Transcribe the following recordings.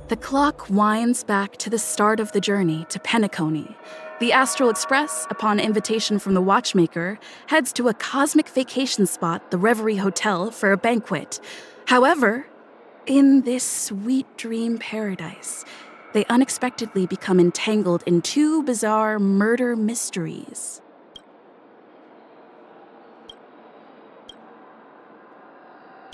The clock winds back to the start of the journey to Penacony. The Astral Express, upon invitation from the watchmaker, heads to a cosmic vacation spot, the Reverie Hotel, for a banquet. However, in this sweet dream paradise, they unexpectedly become entangled in two bizarre murder mysteries.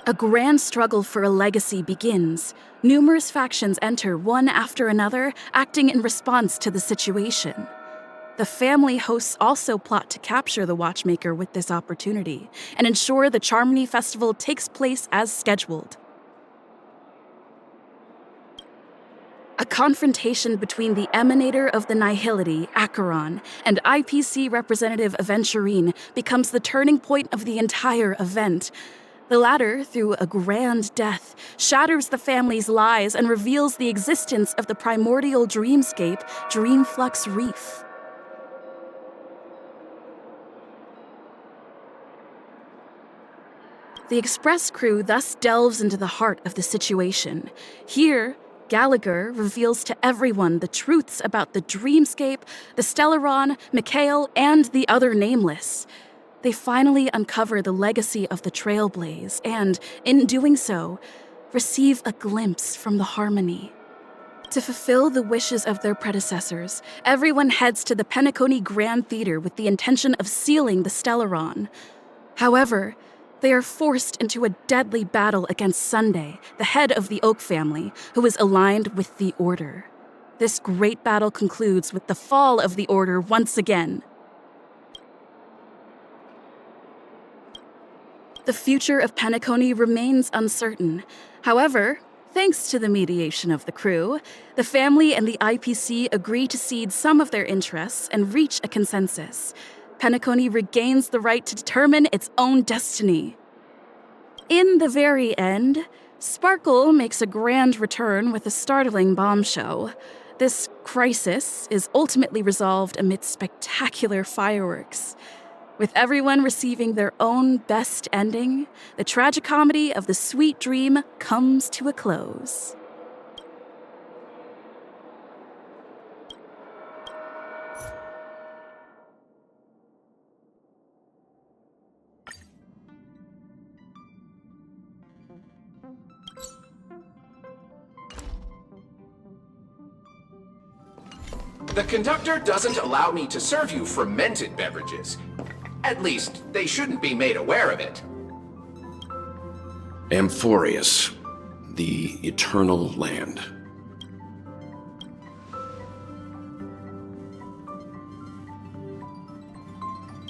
A grand struggle for a legacy begins. Numerous factions enter, one after another, acting in response to the situation. The family hosts also plot to capture the watchmaker with this opportunity and ensure the Charmony Festival takes place as scheduled. A confrontation between the emanator of the Nihility, Acheron, and IPC representative Aventurine becomes the turning point of the entire event. The latter, through a grand death, shatters the family's lies and reveals the existence of the primordial dreamscape, Dreamflux Reef. The Express crew thus delves into the heart of the situation. Here, Gallagher reveals to everyone the truths about the dreamscape, the Stellaron, Mikhail, and the other nameless. They finally uncover the legacy of the Trailblaze and, in doing so, receive a glimpse from the Harmony. To fulfill the wishes of their predecessors, everyone heads to the Penacony Grand Theater with the intention of sealing the Stellaron. However, they are forced into a deadly battle against Sunday, the head of the Oak family, who is aligned with the Order. This great battle concludes with the fall of the Order once again. The future of Penacony remains uncertain. However, thanks to the mediation of the crew, the family and the IPC agree to cede some of their interests and reach a consensus. Penacony regains the right to determine its own destiny. In the very end, Sparkle makes a grand return with a startling bombshell. This crisis is ultimately resolved amidst spectacular fireworks. With everyone receiving their own best ending, the tragicomedy of the sweet dream comes to a close. The conductor doesn't allow me to serve you fermented beverages. At least, they shouldn't be made aware of it. Amphoreus, the eternal land.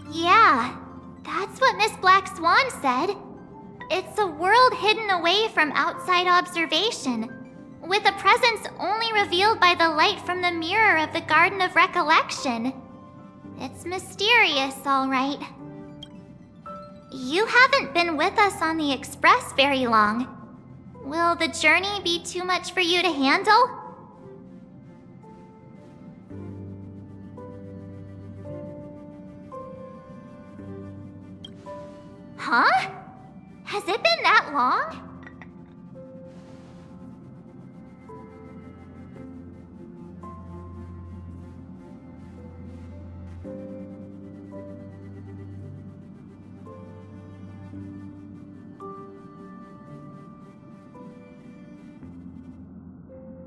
Yeah, that's what Miss Black Swan said. It's a world hidden away from outside observation, with a presence only revealed by the light from the mirror of the Garden of Recollection. It's mysterious, all right. You haven't been with us on the Express very long. Will the journey be too much for you to handle? Huh? Has it been that long?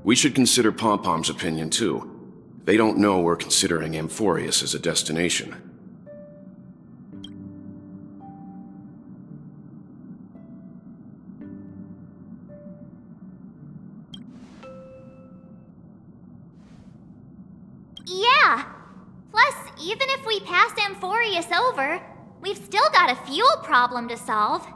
We should consider Pom-Pom's opinion, too. They don't know we're considering Amphoreus as a destination. Yeah! Plus, even if we pass Amphoreus over, we've still got a fuel problem to solve.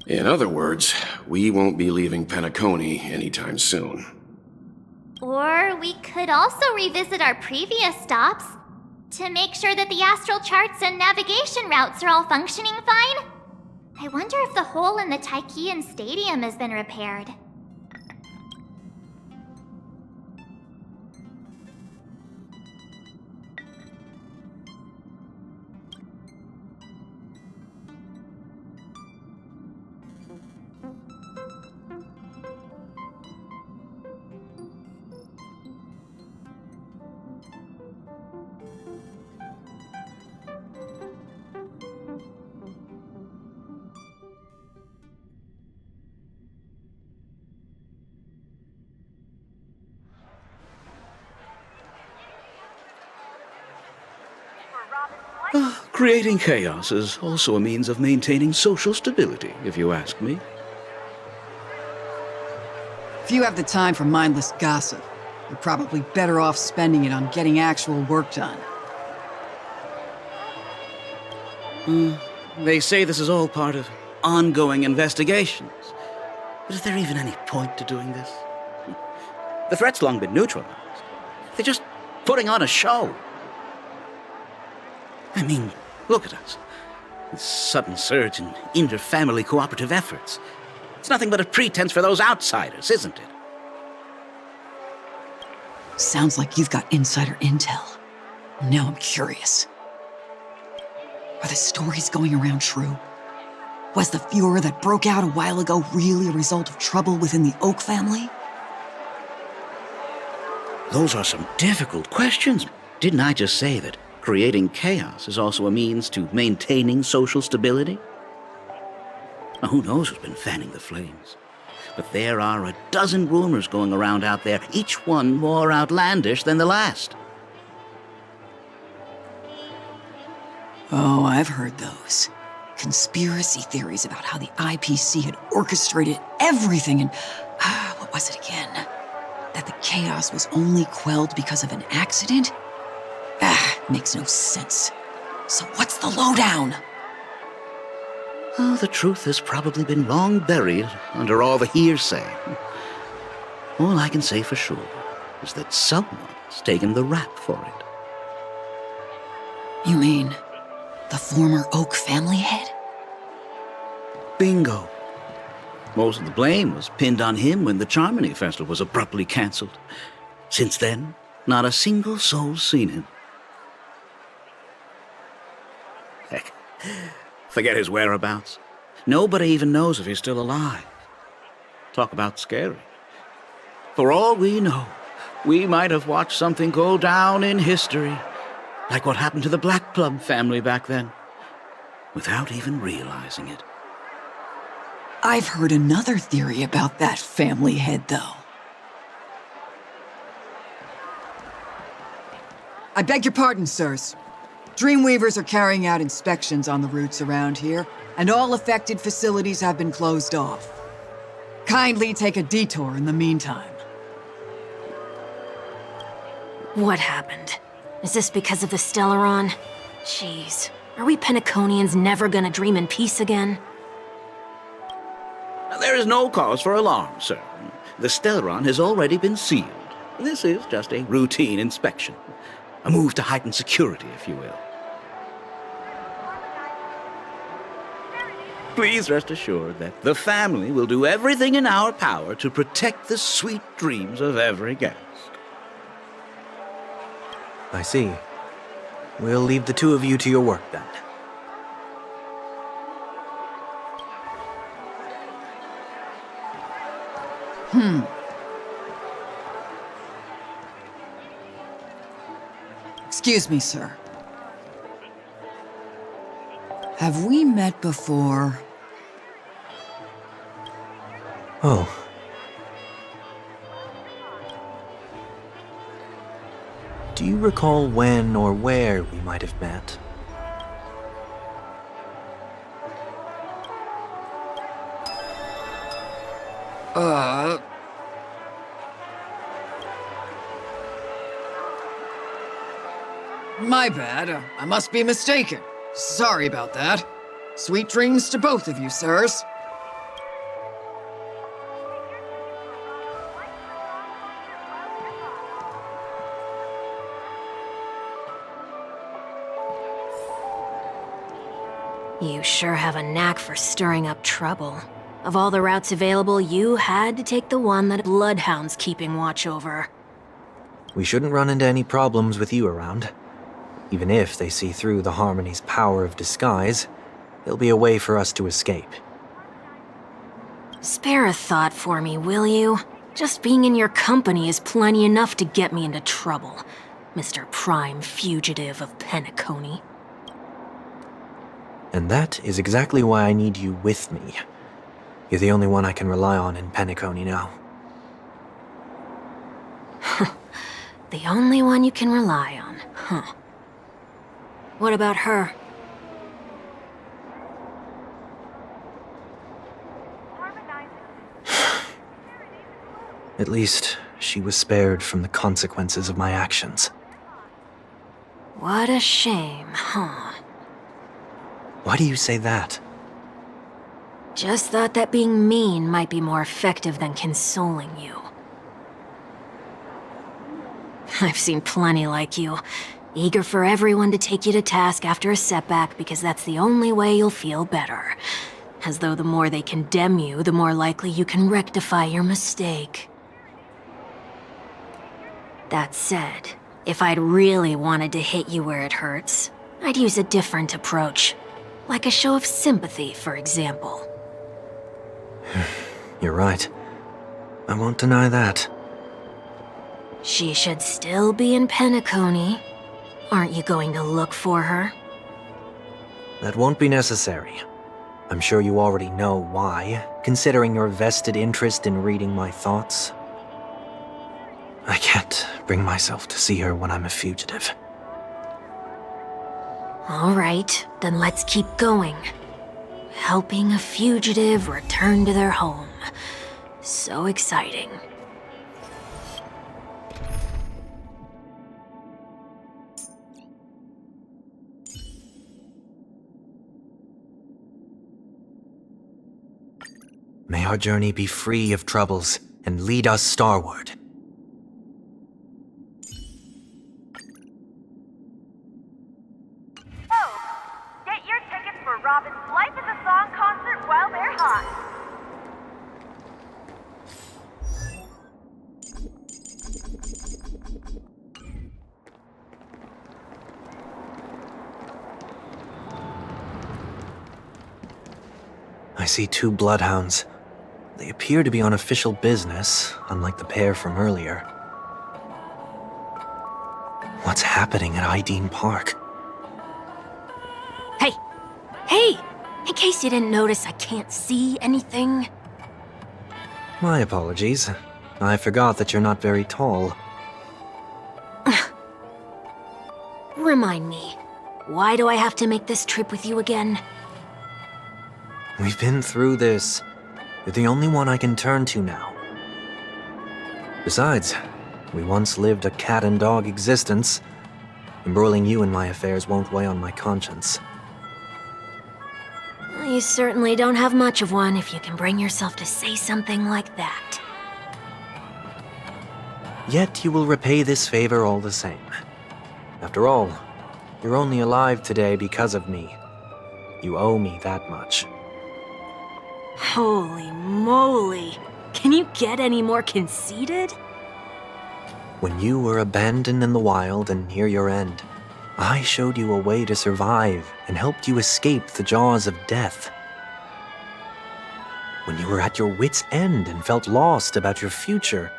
In other words, we won't be leaving Penacony anytime soon. Or we could also revisit our previous stops to make sure that the astral charts and navigation routes are all functioning fine. I wonder if the hole in the Taikian Stadium has been repaired. Creating chaos is also a means of maintaining social stability, if you ask me. If you have the time for mindless gossip, you're probably better off spending it on getting actual work done. They say this is all part of ongoing investigations. But is there even any point to doing this? The threat's long been neutralized. They're just putting on a show. I mean, look at us. This sudden surge in inter-family cooperative efforts. It's nothing but a pretense for those outsiders, isn't it? Sounds like you've got insider intel. Now I'm curious. Are the stories going around true? Was the furor that broke out a while ago really a result of trouble within the Oak family? Those are some difficult questions. Didn't I just say that creating chaos is also a means to maintaining social stability? Now, who knows who's been fanning the flames? But there are a dozen rumors going around out there, each one more outlandish than the last. Oh, I've heard those. Conspiracy theories about how the IPC had orchestrated everything and... what was it again? That the chaos was only quelled because of an accident? Makes no sense. So what's the lowdown? Oh, the truth has probably been long buried under all the hearsay. All I can say for sure is that someone's taken the rap for it. You mean the former Oak family head? Bingo. Most of the blame was pinned on him when the Charmony Festival was abruptly cancelled. Since then, not a single soul's seen him. Heck, forget his whereabouts. Nobody even knows if he's still alive. Talk about scary. For all we know, we might have watched something go down in history, like what happened to the Black Plum family back then, without even realizing it. I've heard another theory about that family head, though. I beg your pardon, sirs. Dreamweavers are carrying out inspections on the routes around here, and all affected facilities have been closed off. Kindly take a detour in the meantime. What happened? Is this because of the Stellaron? Jeez, are we Penaconians never gonna dream in peace again? There is no cause for alarm, sir. The Stellaron has already been sealed. This is just a routine inspection. A move to heighten security, if you will. Please rest assured that the family will do everything in our power to protect the sweet dreams of every guest. I see. We'll leave the two of you to your work then. Excuse me, sir. Have we met before? Oh. Do you recall when or where we might have met? My bad. I must be mistaken. Sorry about that. Sweet dreams to both of you, sirs. You sure have a knack for stirring up trouble. Of all the routes available, you had to take the one that Bloodhound's keeping watch over. We shouldn't run into any problems with you around. Even if they see through the Harmony's power of disguise, there'll be a way for us to escape. Spare a thought for me, will you? Just being in your company is plenty enough to get me into trouble, Mr. Prime Fugitive of Penacony. And that is exactly why I need you with me. You're the only one I can rely on in Penacony now. The only one you can rely on, huh? What about her? At least, she was spared from the consequences of my actions. What a shame, huh? Why do you say that? Just thought that being mean might be more effective than consoling you. I've seen plenty like you, eager for everyone to take you to task after a setback because that's the only way you'll feel better. As though the more they condemn you, the more likely you can rectify your mistake. That said, if I'd really wanted to hit you where it hurts, I'd use a different approach. Like a show of sympathy, for example. You're right. I won't deny that. She should still be in Penacony. Aren't you going to look for her? That won't be necessary. I'm sure you already know why, considering your vested interest in reading my thoughts. I can't bring myself to see her when I'm a fugitive. All right, then let's keep going. Helping a fugitive return to their home. So exciting. May our journey be free of troubles and lead us starward. Get your tickets for Robin's Life is a Song concert while they're hot. I see 2 bloodhounds. They appear to be on official business, unlike the pair from earlier. What's happening at Ideen Park? Hey! Hey! In case you didn't notice, I can't see anything. My apologies. I forgot that you're not very tall. Remind me, why do I have to make this trip with you again? We've been through this. You're the only one I can turn to now. Besides, we once lived a cat-and-dog existence. Embroiling you in my affairs won't weigh on my conscience. You certainly don't have much of one if you can bring yourself to say something like that. Yet you will repay this favor all the same. After all, you're only alive today because of me. You owe me that much. Holy moly! Can you get any more conceited? When you were abandoned in the wild and near your end, I showed you a way to survive and helped you escape the jaws of death. When you were at your wit's end and felt lost about your future,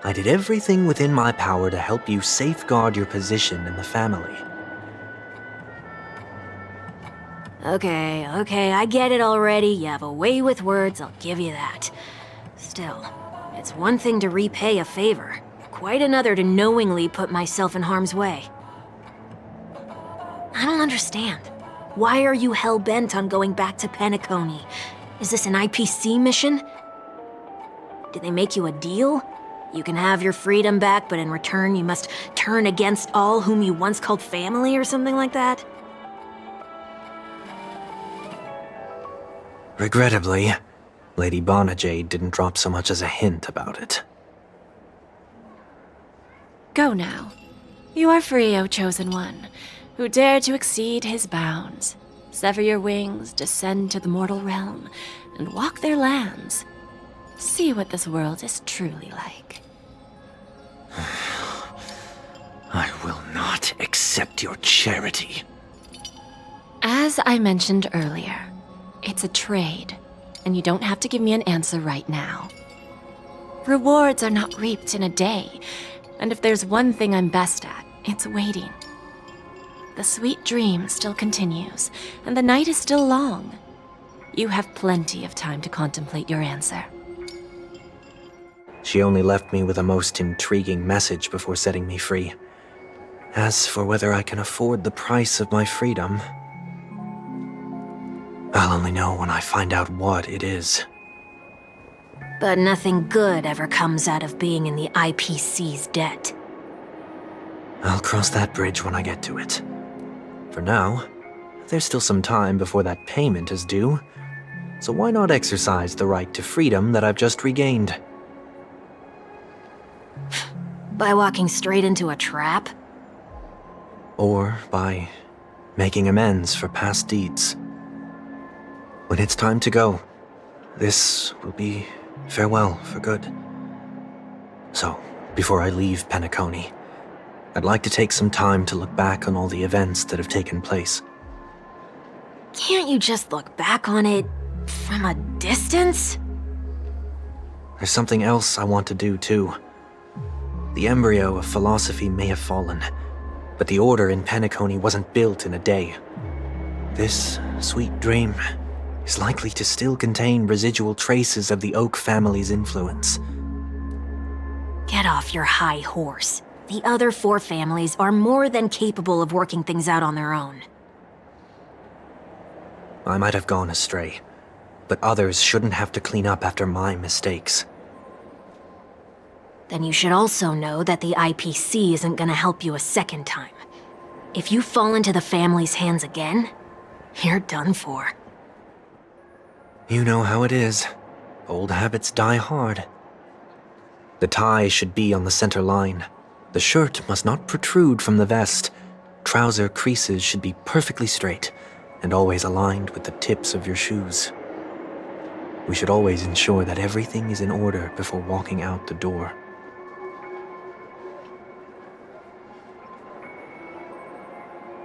I did everything within my power to help you safeguard your position in the family. Okay, I get it already. You have a way with words, I'll give you that. Still, it's one thing to repay a favor, quite another to knowingly put myself in harm's way. I don't understand. Why are you hell-bent on going back to Penacony? Is this an IPC mission? Did they make you a deal? You can have your freedom back, but in return you must turn against all whom you once called family or something like that? Regrettably, Lady Bonajade didn't drop so much as a hint about it. Go now. You are free, O Chosen One, who dared to exceed his bounds. Sever your wings, descend to the mortal realm, and walk their lands. See what this world is truly like. I will not accept your charity. As I mentioned earlier, it's a trade, and you don't have to give me an answer right now. Rewards are not reaped in a day, and if there's one thing I'm best at, it's waiting. The sweet dream still continues, and the night is still long. You have plenty of time to contemplate your answer. She only left me with a most intriguing message before setting me free. As for whether I can afford the price of my freedom, I'll only know when I find out what it is. But nothing good ever comes out of being in the IPC's debt. I'll cross that bridge when I get to it. For now, there's still some time before that payment is due, so why not exercise the right to freedom that I've just regained? By walking straight into a trap? Or by making amends for past deeds. When it's time to go, this will be farewell for good. So, before I leave Penacony, I'd like to take some time to look back on all the events that have taken place. Can't you just look back on it from a distance? There's something else I want to do too. The embryo of philosophy may have fallen, but the order in Penacony wasn't built in a day. This sweet dream is likely to still contain residual traces of the Oak family's influence. Get off your high horse. The other 4 families are more than capable of working things out on their own. I might have gone astray, but others shouldn't have to clean up after my mistakes. Then you should also know that the IPC isn't gonna help you a second time. If you fall into the family's hands again, you're done for. You know how it is. Old habits die hard. The tie should be on the center line. The shirt must not protrude from the vest. Trouser creases should be perfectly straight and always aligned with the tips of your shoes. We should always ensure that everything is in order before walking out the door.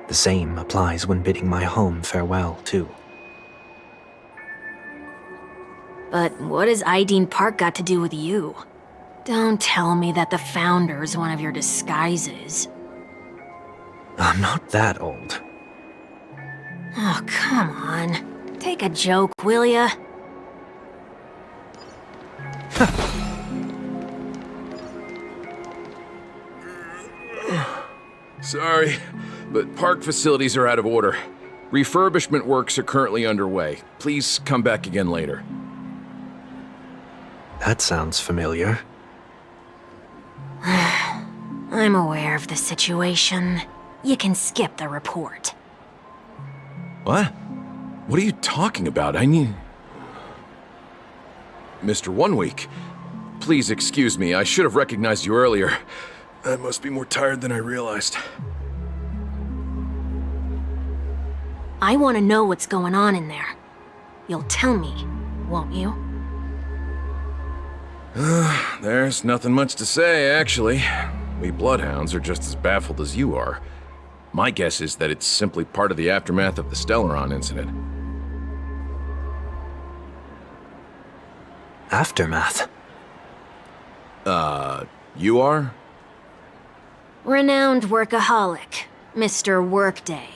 The same applies when bidding my home farewell, too. But what has Ideen Park got to do with you? Don't tell me that the Founder's one of your disguises. I'm not that old. Oh, come on. Take a joke, will ya? Sorry, but park facilities are out of order. Refurbishment works are currently underway. Please come back again later. That sounds familiar. I'm aware of the situation. You can skip the report. What? What are you talking about? I need... Mr. Wonweek, please excuse me. I should have recognized you earlier. I must be more tired than I realized. I want to know what's going on in there. You'll tell me, won't you? There's nothing much to say, actually. We bloodhounds are just as baffled as you are. My guess is that it's simply part of the aftermath of the Stellaron incident. Aftermath? You are? Renowned workaholic, Mr. Workday.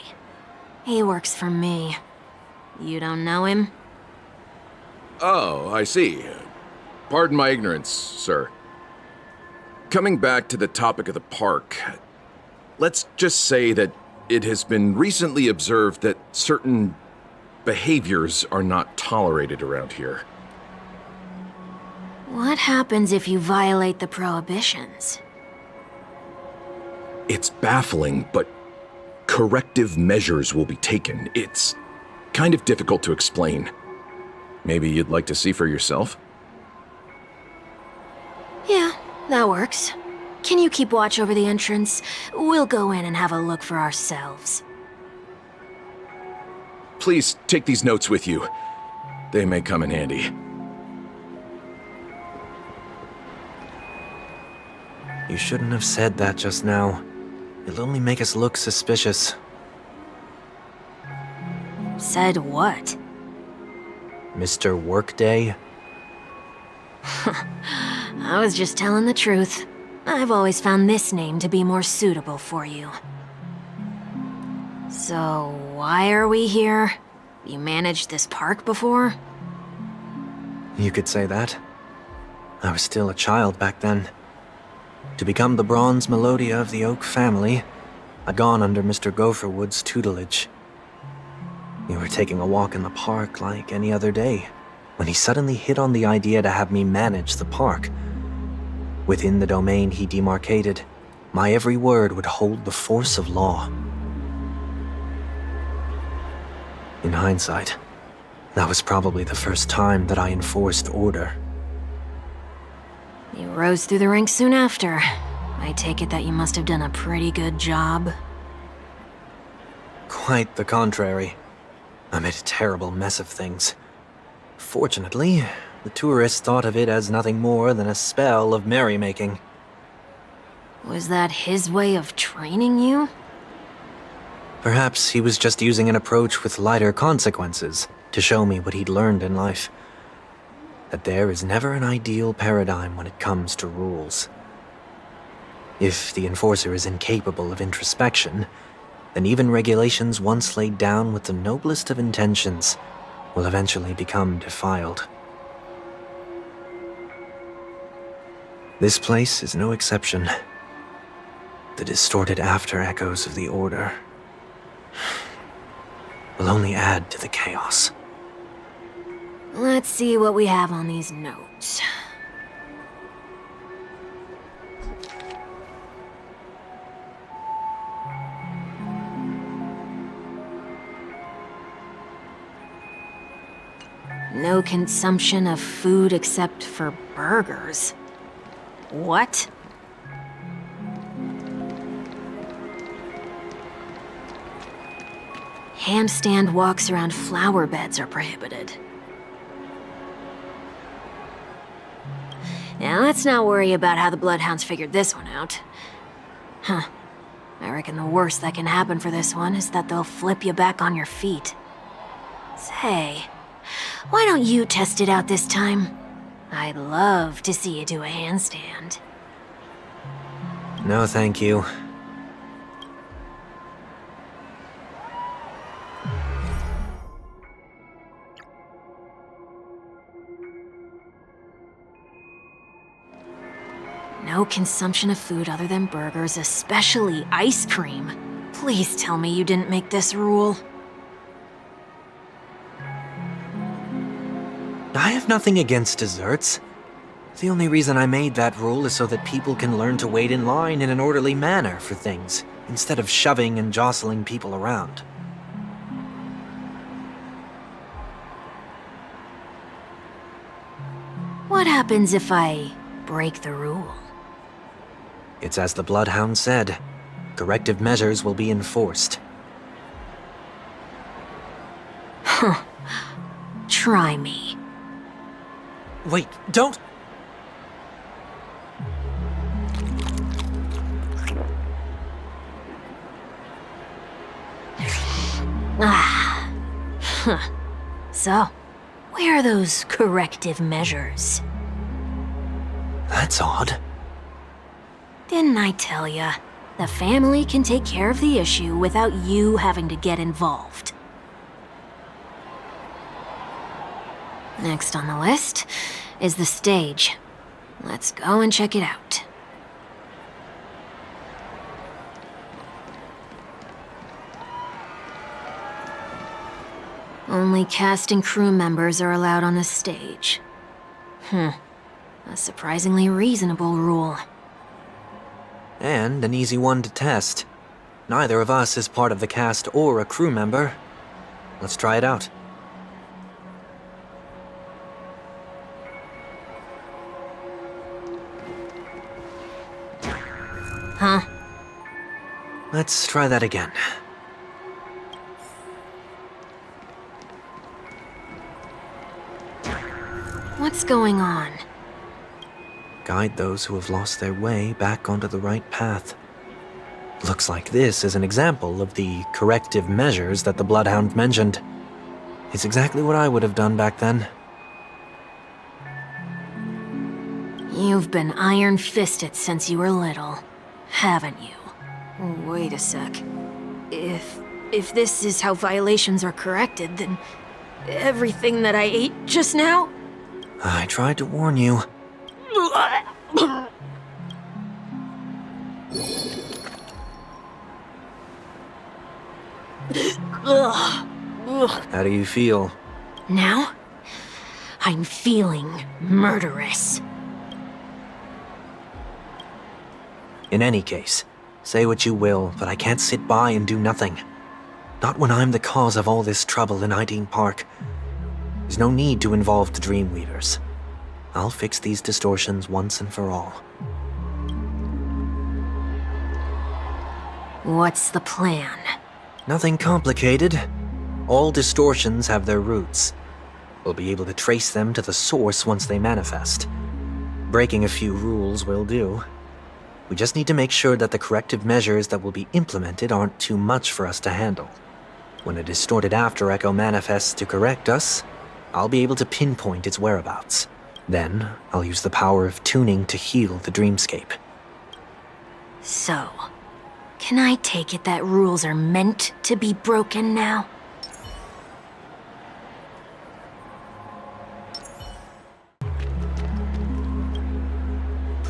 He works for me. You don't know him? Oh, I see. Pardon my ignorance, sir. Coming back to the topic of the park, let's just say that it has been recently observed that certain behaviors are not tolerated around here. What happens if you violate the prohibitions? It's baffling, but corrective measures will be taken. It's kind of difficult to explain. Maybe you'd like to see for yourself? Yeah, that works. Can you keep watch over the entrance? We'll go in and have a look for ourselves. please take these notes with you. They may come in handy. You shouldn't have said that just now. It'll only make us look suspicious. Said what? Mr. Workday? I was just telling the truth. I've always found this name to be more suitable for you. So, why are we here? You managed this park before? You could say that. I was still a child back then. To become the bronze Melodia of the Oak family, I'd gone under Mr. Gopherwood's tutelage. We were taking a walk in the park like any other day, when he suddenly hit on the idea to have me manage the park. Within the domain he demarcated, my every word would hold the force of law. In hindsight, that was probably the first time that I enforced order. You rose through the ranks soon after. I take it that you must have done a pretty good job. Quite the contrary. I made a terrible mess of things. Fortunately, the tourists thought of it as nothing more than a spell of merrymaking. Was that his way of training you? Perhaps he was just using an approach with lighter consequences to show me what he'd learned in life. That there is never an ideal paradigm when it comes to rules. If the enforcer is incapable of introspection, then even regulations once laid down with the noblest of intentions will eventually become defiled. This place is no exception. The distorted after-echoes of the Order will only add to the chaos. Let's see what we have on these notes. No consumption of food except for burgers. What? Handstand walks around flower beds are prohibited. Now let's not worry about how the Bloodhounds figured this one out. Huh. I reckon the worst that can happen for this one is that they'll flip you back on your feet. Say, why don't you test it out this time? I'd love to see you do a handstand. No, thank you. No consumption of food other than burgers, especially ice cream. Please tell me you didn't make this rule. I have nothing against desserts. The only reason I made that rule is so that people can learn to wait in line in an orderly manner for things, instead of shoving and jostling people around. What happens if I break the rule? It's as the Bloodhound said. Corrective measures will be enforced. Huh. Try me. Wait, don't! Ah. Huh. So, where are those corrective measures? That's odd. Didn't I tell ya? The family can take care of the issue without you having to get involved. Next on the list is the stage. Let's go and check it out. Only cast and crew members are allowed on the stage. A surprisingly reasonable rule. And an easy one to test. Neither of us is part of the cast or a crew member. Let's try it out. Huh? Let's try that again. What's going on? Guide those who have lost their way back onto the right path. Looks like this is an example of the corrective measures that the Bloodhound mentioned. It's exactly what I would have done back then. You've been iron-fisted since you were little, haven't you? Wait a sec. If this is how violations are corrected, then everything that I ate just now? I tried to warn you. How do you feel? Now, I'm feeling murderous. In any case, say what you will, but I can't sit by and do nothing. Not when I'm the cause of all this trouble in Ideen Park. There's no need to involve the Dreamweavers. I'll fix these distortions once and for all. What's the plan? Nothing complicated. All distortions have their roots. We'll be able to trace them to the source once they manifest. Breaking a few rules will do. We just need to make sure that the corrective measures that will be implemented aren't too much for us to handle. When a distorted after echo manifests to correct us, I'll be able to pinpoint its whereabouts. Then, I'll use the power of tuning to heal the dreamscape. So, can I take it that rules are meant to be broken now?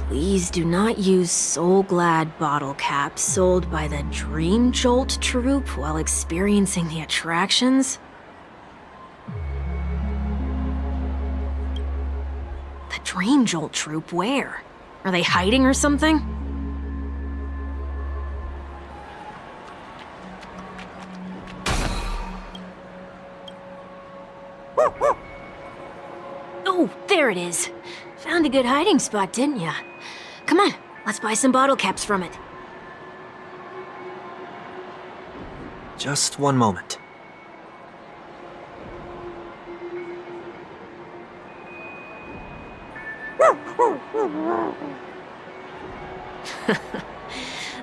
Please do not use Soul Glad bottle caps sold by the Dream Jolt troupe while experiencing the attractions. The Dream Jolt troupe? Where? Are they hiding or something? Oh, there it is. Found a good hiding spot, didn't ya? Come on, let's buy some bottle caps from it. Just one moment.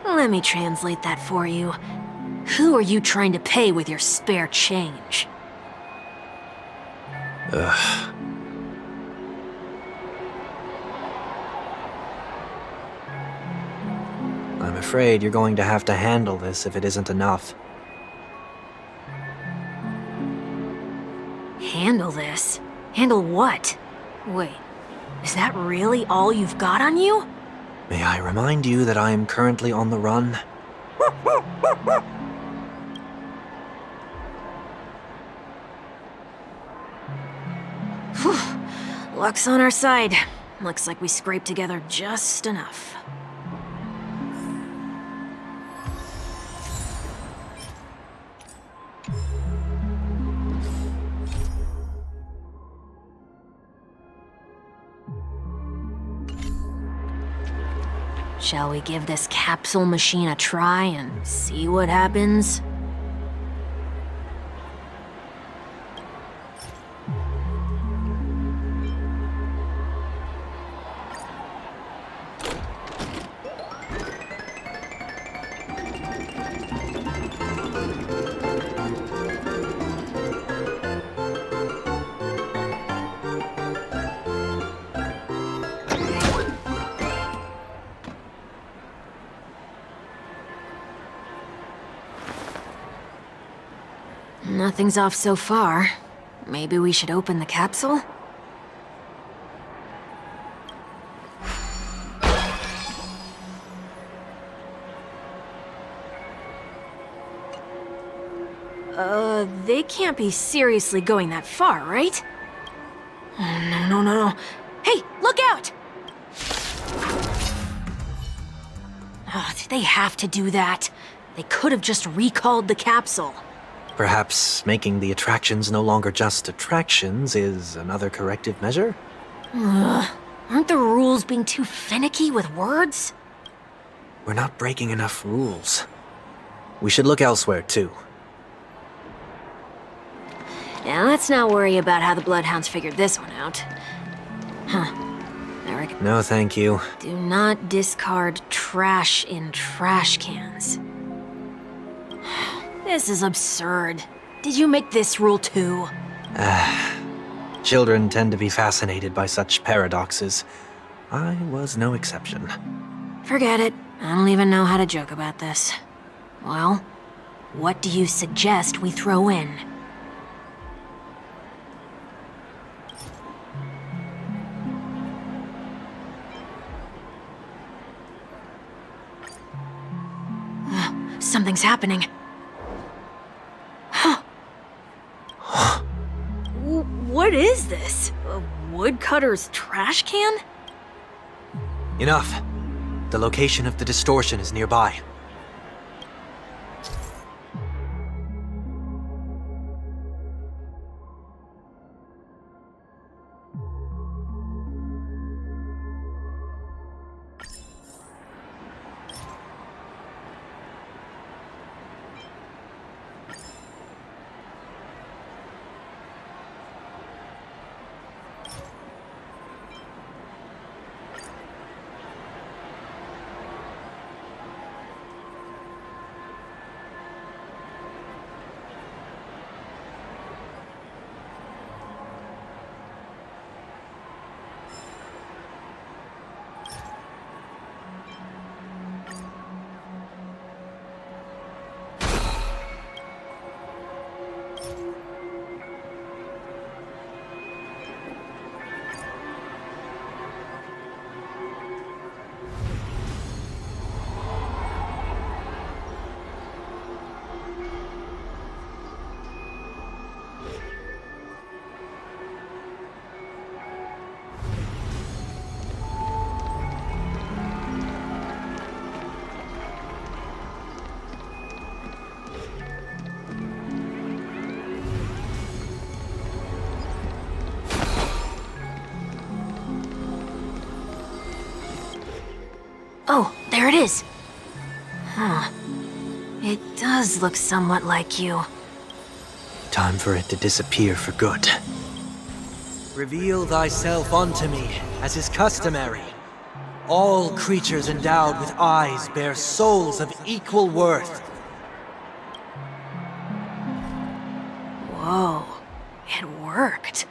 Let me translate that for you. Who are you trying to pay with your spare change? Ugh. I'm afraid you're going to have to handle this if it isn't enough. Handle this? Handle what? Wait, is that really all you've got on you? May I remind you that I am currently on the run? Whew. Luck's on our side. Looks like we scraped together just enough. Shall we give this capsule machine a try and see what happens? Nothing's off so far. Maybe we should open the capsule? They can't be seriously going that far, right? Oh, no. Hey, look out! Oh, did they have to do that? They could have just recalled the capsule. Perhaps making the attractions no longer just attractions is another corrective measure? Aren't the rules being too finicky with words? We're not breaking enough rules. We should look elsewhere, too. Now, let's not worry about how the Bloodhounds figured this one out. I reckon. No, thank you. Do not discard trash in trash cans. This is absurd. Did you make this rule too? Children tend to be fascinated by such paradoxes. I was no exception. Forget it. I don't even know how to joke about this. Well, what do you suggest we throw in? Something's happening. What is this? A woodcutter's trash can? Enough. The location of the distortion is nearby. Oh, there it is. Huh. It does look somewhat like you. Time for it to disappear for good. Reveal thyself unto me, as is customary. All creatures endowed with eyes bear souls of equal worth. Whoa, it worked.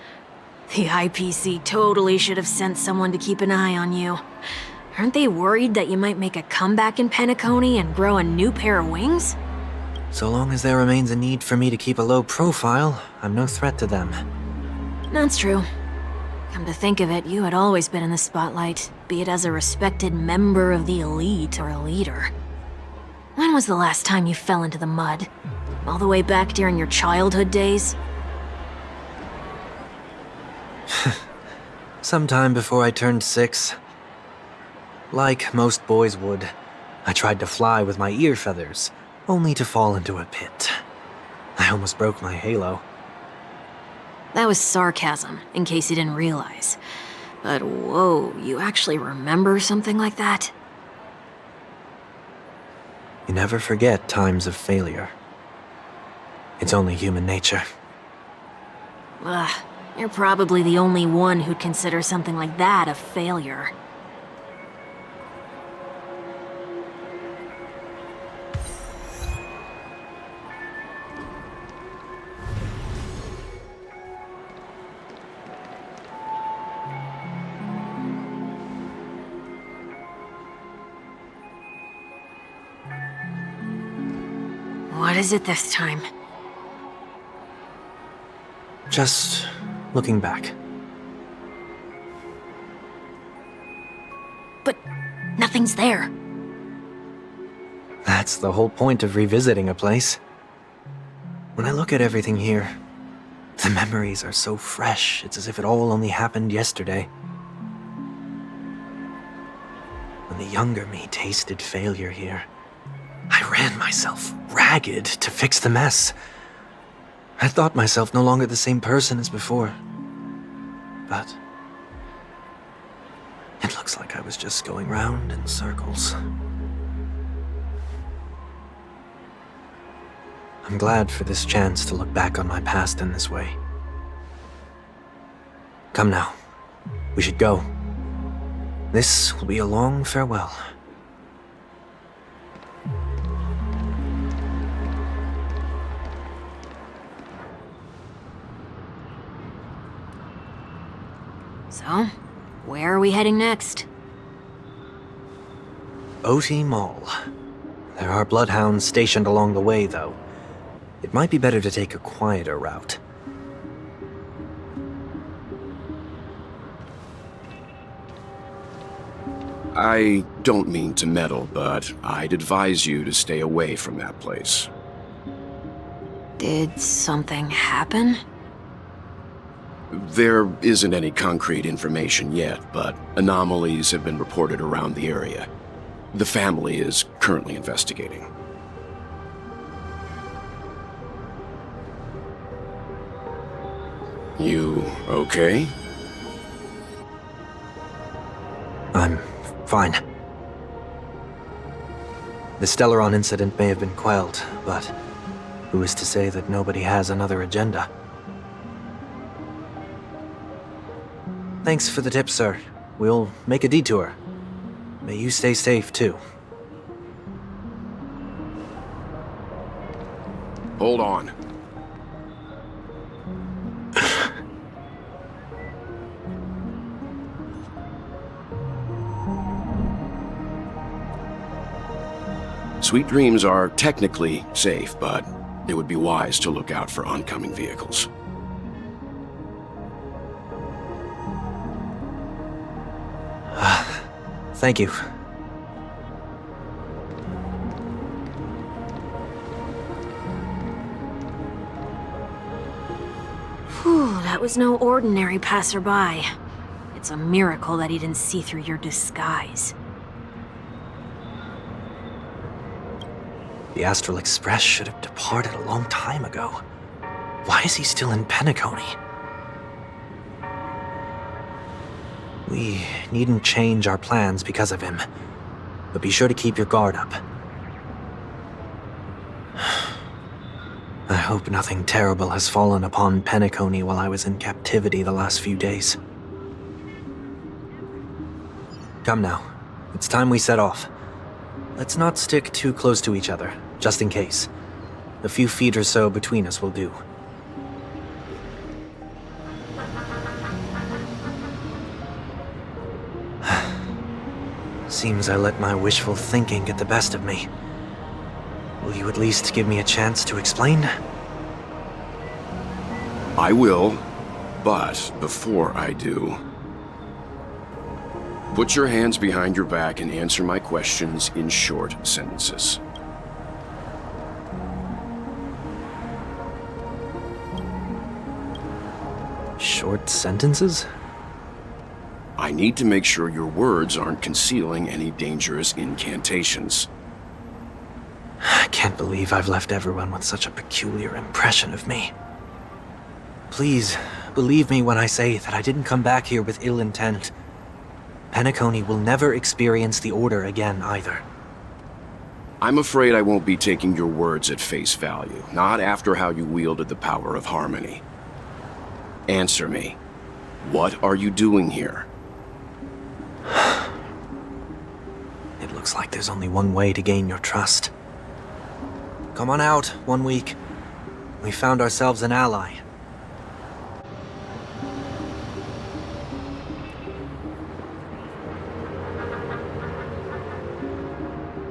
The IPC totally should have sent someone to keep an eye on you. Aren't they worried that you might make a comeback in Penacony and grow a new pair of wings? So long as there remains a need for me to keep a low profile, I'm no threat to them. That's true. Come to think of it, you had always been in the spotlight, be it as a respected member of the elite or a leader. When was the last time you fell into the mud? All the way back during your childhood days? Sometime before I turned 6. Like most boys would, I tried to fly with my ear feathers, only to fall into a pit. I almost broke my halo. That was sarcasm, in case you didn't realize. But whoa, you actually remember something like that? You never forget times of failure. It's only human nature. Ugh, you're probably the only one who'd consider something like that a failure. What is it this time? Just looking back. But nothing's there. That's the whole point of revisiting a place. When I look at everything here, the memories are so fresh, it's as if it all only happened yesterday. When the younger me tasted failure here, I ran myself ragged to fix the mess. I thought myself no longer the same person as before. But it looks like I was just going round in circles. I'm glad for this chance to look back on my past in this way. Come now. We should go. This will be a long farewell. So, where are we heading next? OT Mall. There are bloodhounds stationed along the way, though. It might be better to take a quieter route. I don't mean to meddle, but I'd advise you to stay away from that place. Did something happen? There isn't any concrete information yet, but anomalies have been reported around the area. The family is currently investigating. You okay? I'm fine. The Stellaron incident may have been quelled, but who is to say that nobody has another agenda? Thanks for the tip, sir. We'll make a detour. May you stay safe, too. Hold on. Sweet Dreams are technically safe, but it would be wise to look out for oncoming vehicles. Thank you. Whew, that was no ordinary passerby. It's a miracle that he didn't see through your disguise. The Astral Express should have departed a long time ago. Why is he still in Penacony? We needn't change our plans because of him, but be sure to keep your guard up. I hope nothing terrible has fallen upon Penacony while I was in captivity the last few days. Come now, it's time we set off. Let's not stick too close to each other, just in case. A few feet or so between us will do. Seems I let my wishful thinking get the best of me. Will you at least give me a chance to explain? I will, but before I do, put your hands behind your back and answer my questions in short sentences. Short sentences? I need to make sure your words aren't concealing any dangerous incantations. I can't believe I've left everyone with such a peculiar impression of me. Please, believe me when I say that I didn't come back here with ill intent. Penacony will never experience the Order again, either. I'm afraid I won't be taking your words at face value, not after how you wielded the power of harmony. Answer me. What are you doing here? It looks like there's only one way to gain your trust. Come on out, Wonweek. We found ourselves an ally.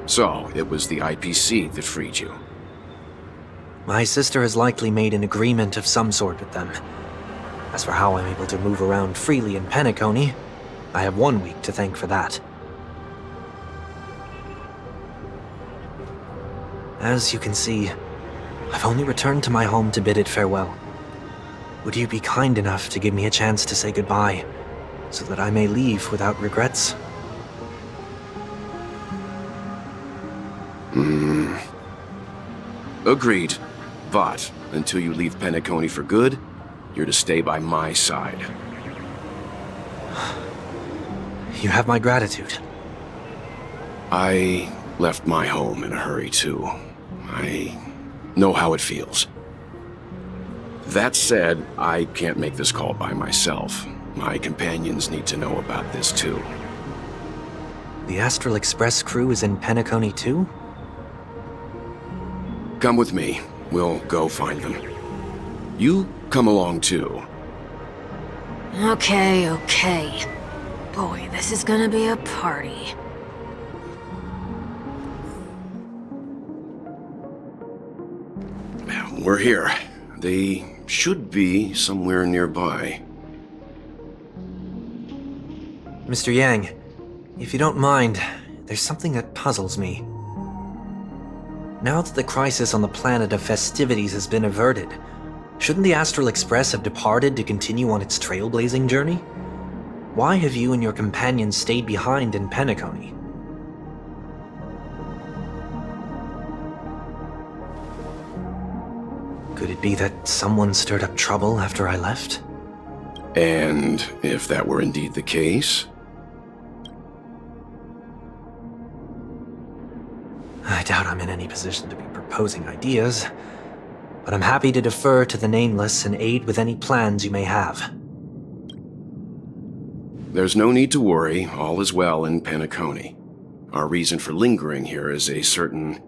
So, it was the IPC that freed you. My sister has likely made an agreement of some sort with them. As for how I'm able to move around freely in Penacony, I have Wonweek to thank for that. As you can see, I've only returned to my home to bid it farewell. Would you be kind enough to give me a chance to say goodbye, so that I may leave without regrets? Agreed. But, until you leave Penacony for good, you're to stay by my side. You have my gratitude. I left my home in a hurry, too. I know how it feels. That said, I can't make this call by myself. My companions need to know about this too. The Astral Express crew is in Penacony too? Come with me. We'll go find them. You come along too. Okay. Boy, this is gonna be a party. We're here. They should be somewhere nearby. Mr. Yang, if you don't mind, there's something that puzzles me. Now that the crisis on the planet of festivities has been averted, shouldn't the Astral Express have departed to continue on its trailblazing journey? Why have you and your companions stayed behind in Penacony? Could it be that someone stirred up trouble after I left? And if that were indeed the case? I doubt I'm in any position to be proposing ideas, but I'm happy to defer to the Nameless and aid with any plans you may have. There's no need to worry. All is well in Penacony. Our reason for lingering here is a certain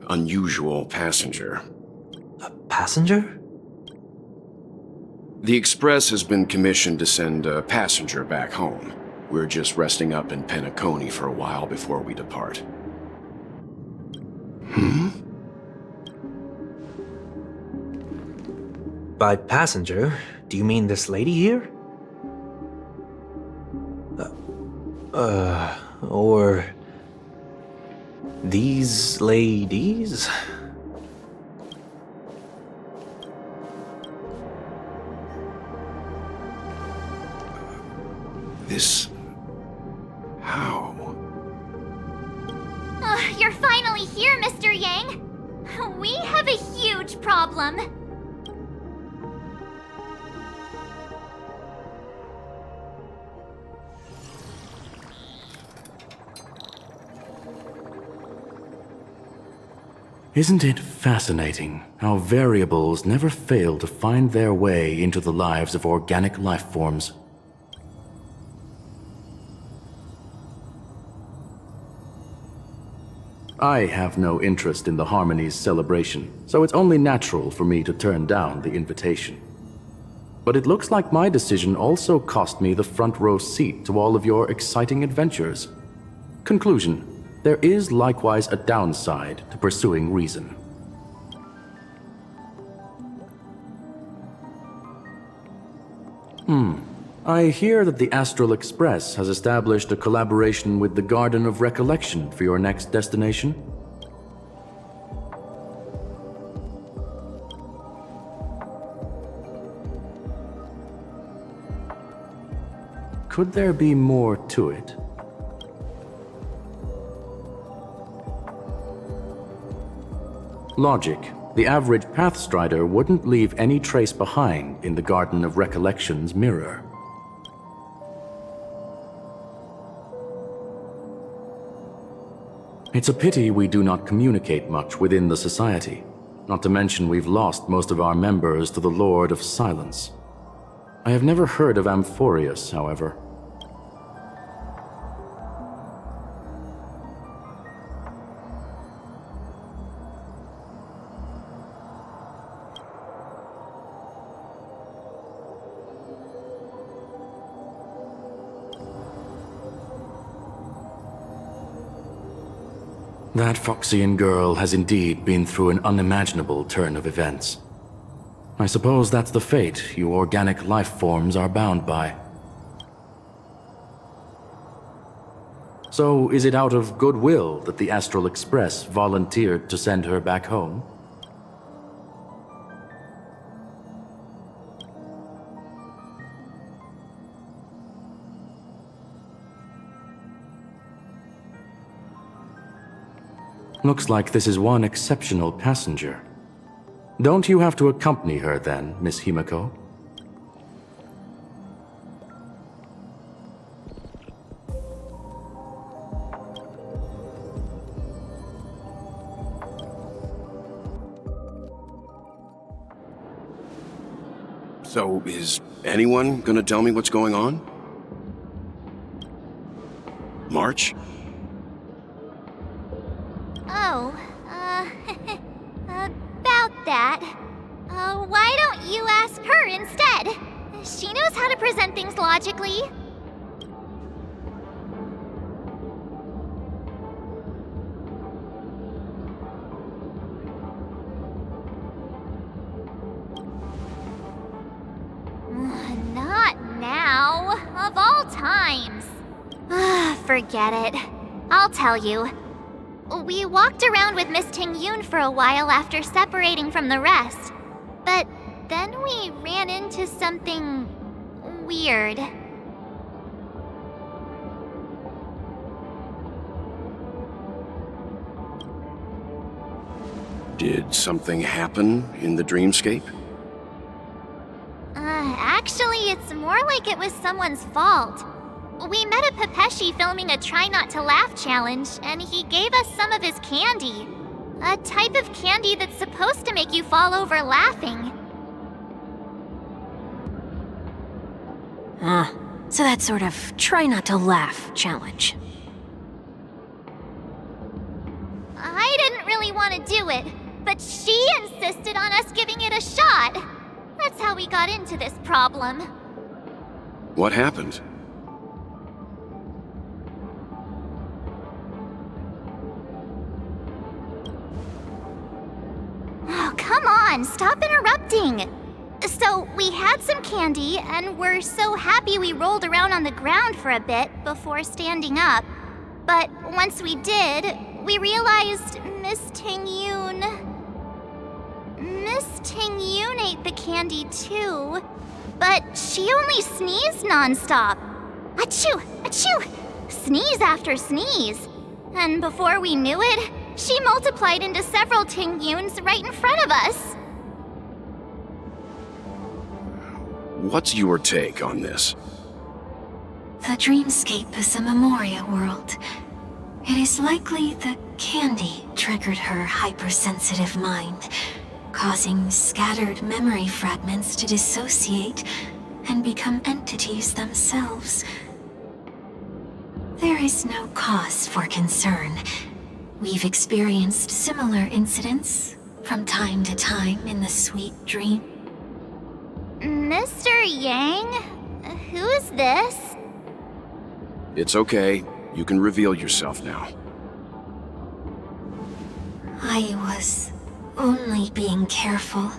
unusual passenger. A passenger? The Express has been commissioned to send a passenger back home. We're just resting up in Penacony for a while before we depart. By passenger, do you mean this lady here? Or these ladies? This... how? You're finally here, Mr. Yang. We have a huge problem. Isn't it fascinating how variables never fail to find their way into the lives of organic life forms? I have no interest in the Harmony's celebration, so it's only natural for me to turn down the invitation. But it looks like my decision also cost me the front row seat to all of your exciting adventures. Conclusion: there is likewise a downside to pursuing reason. I hear that the Astral Express has established a collaboration with the Garden of Recollection for your next destination. Could there be more to it? Logic. The average Pathstrider wouldn't leave any trace behind in the Garden of Recollection's mirror. It's a pity we do not communicate much within the society. Not to mention we've lost most of our members to the Lord of Silence. I have never heard of Amphoreus, however. That Foxian girl has indeed been through an unimaginable turn of events. I suppose that's the fate you organic life forms are bound by. So, is it out of goodwill that the Astral Express volunteered to send her back home? Looks like this is one exceptional passenger. Don't you have to accompany her then, Miss Himeko? So, is anyone gonna tell me what's going on? March? Oh, about that. Why don't you ask her instead? She knows how to present things logically. Not now. Of all times. Forget it. I'll tell you. We walked around with Miss Tingyun for a while after separating from the rest. But then we ran into something weird. Did something happen in the dreamscape? Actually, it's more like it was someone's fault. We met a Pepeshi filming a Try Not to Laugh challenge, and he gave us some of his candy. A type of candy that's supposed to make you fall over laughing. So that sort of try not to laugh challenge. I didn't really want to do it, but she insisted on us giving it a shot. That's how we got into this problem. What happened? Oh, come on, stop interrupting. So, we had some candy, and we're so happy we rolled around on the ground for a bit before standing up. But once we did, we realized Miss Tingyun ate the candy too, but she only sneezed nonstop. Achoo! Achoo! Sneeze after sneeze. And before we knew it, she multiplied into several Tingyuns right in front of us. What's your take on this? The dreamscape is a Memoria world. It is likely the candy triggered her hypersensitive mind, causing scattered memory fragments to dissociate and become entities themselves. There is no cause for concern. We've experienced similar incidents from time to time in the sweet dream. Mr. Yang? Who's this? It's okay. You can reveal yourself now. I was only being careful,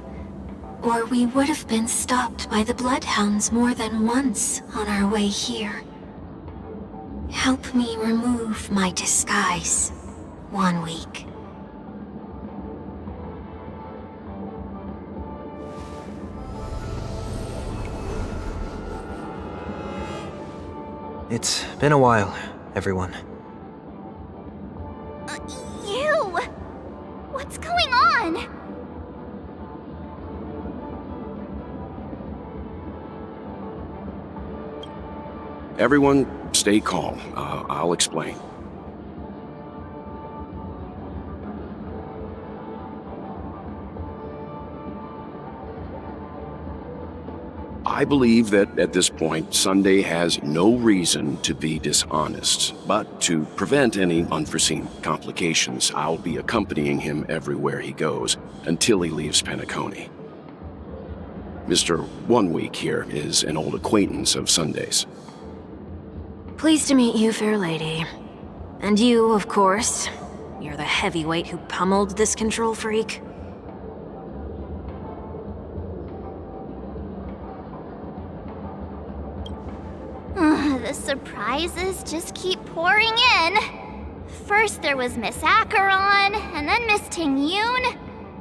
or we would have been stopped by the bloodhounds more than once on our way here. Help me remove my disguise, Wonweek. It's been a while, everyone. You! What's going on? Everyone, stay calm. I'll explain. I believe that at this point, Sunday has no reason to be dishonest, but to prevent any unforeseen complications, I'll be accompanying him everywhere he goes until he leaves Penacony. Mr. Wonweek here is an old acquaintance of Sunday's. Pleased to meet you, fair lady. And you, of course. You're the heavyweight who pummeled this control freak. The surprises just keep pouring in. First there was Miss Acheron, and then Miss Tingyun.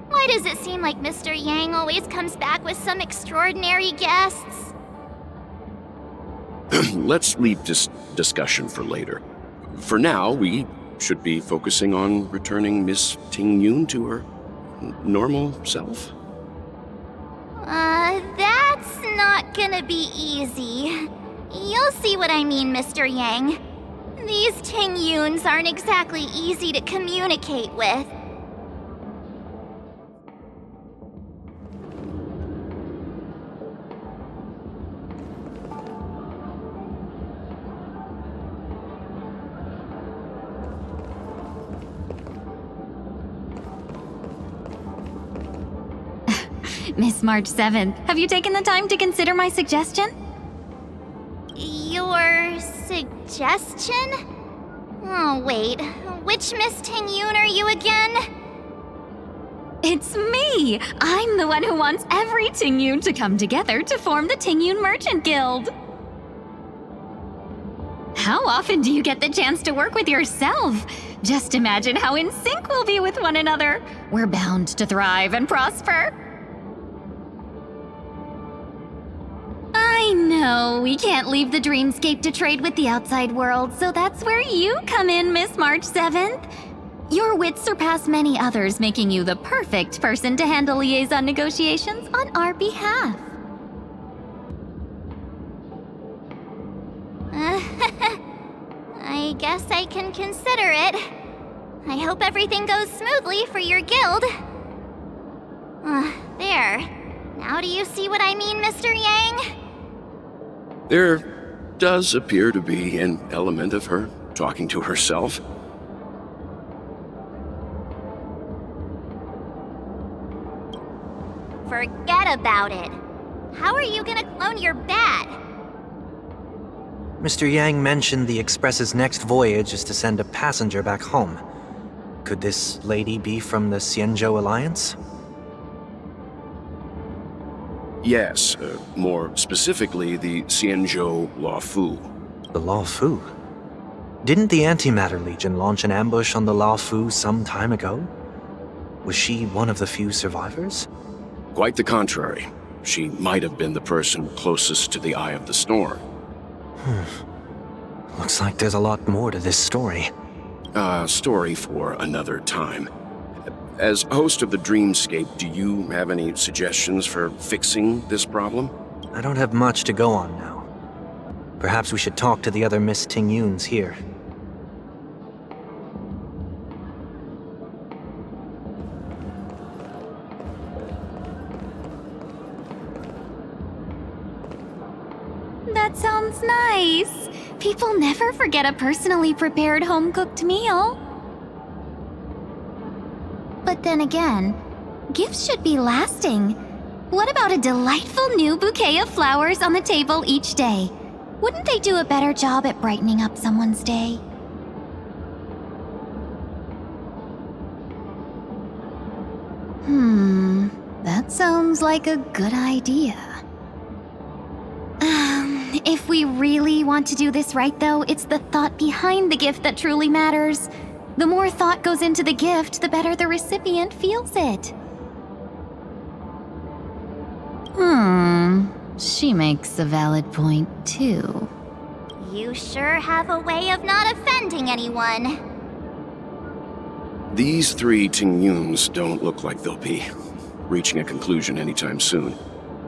Why does it seem like Mr. Yang always comes back with some extraordinary guests? Let's leave this discussion for later. For now, we should be focusing on returning Miss Tingyun to her normal self. That's not gonna be easy. You'll see what I mean, Mr. Yang. These Tingyuns aren't exactly easy to communicate with. Miss March 7th, have you taken the time to consider my suggestion? Your suggestion? Oh, wait. Which Miss Tingyun are you again? It's me! I'm the one who wants every Tingyun to come together to form the Tingyun Merchant Guild. How often do you get the chance to work with yourself? Just imagine how in sync we'll be with one another. We're bound to thrive and prosper. I know, we can't leave the dreamscape to trade with the outside world, so that's where you come in, Miss March 7th. Your wits surpass many others, making you the perfect person to handle liaison negotiations on our behalf. I guess I can consider it. I hope everything goes smoothly for your guild. There. Now do you see what I mean, Mr. Yang? There does appear to be an element of her talking to herself. Forget about it. How are you gonna clone your bat? Mr. Yang mentioned the Express's next voyage is to send a passenger back home. Could this lady be from the Xianzhou Alliance? Yes, more specifically, the Xianzhou Luofu. The Luofu? Didn't the Antimatter Legion launch an ambush on the Luofu some time ago? Was she one of the few survivors? Quite the contrary. She might have been the person closest to the Eye of the Storm. Looks like there's a lot more to this story. Story for another time. As host of the Dreamscape, do you have any suggestions for fixing this problem? I don't have much to go on now. Perhaps we should talk to the other Miss Tingyuns here. That sounds nice. People never forget a personally prepared home-cooked meal. But then again, gifts should be lasting. What about a delightful new bouquet of flowers on the table each day? Wouldn't they do a better job at brightening up someone's day? That sounds like a good idea. If we really want to do this right, though, it's the thought behind the gift that truly matters. The more thought goes into the gift, the better the recipient feels it. She makes a valid point, too. You sure have a way of not offending anyone. These three Tingyuns don't look like they'll be reaching a conclusion anytime soon.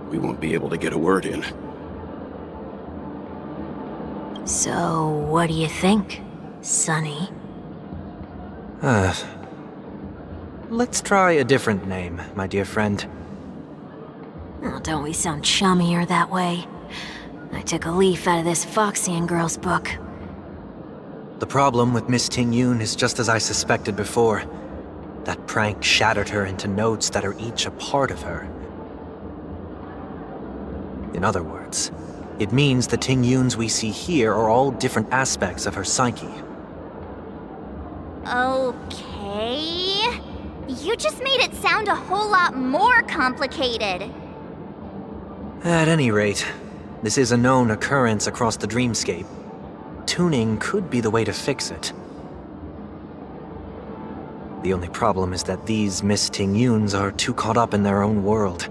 We won't be able to get a word in. So, what do you think, Sonny? Let's try a different name, my dear friend. Oh, don't we sound chummier that way? I took a leaf out of this Foxian girl's book. The problem with Miss Tingyun is just as I suspected before. That prank shattered her into notes that are each a part of her. In other words, it means the Tingyuns we see here are all different aspects of her psyche. Okay. You just made it sound a whole lot more complicated. At any rate, this is a known occurrence across the dreamscape. Tuning could be the way to fix it. The only problem is that these Miss Tingyuns are too caught up in their own world.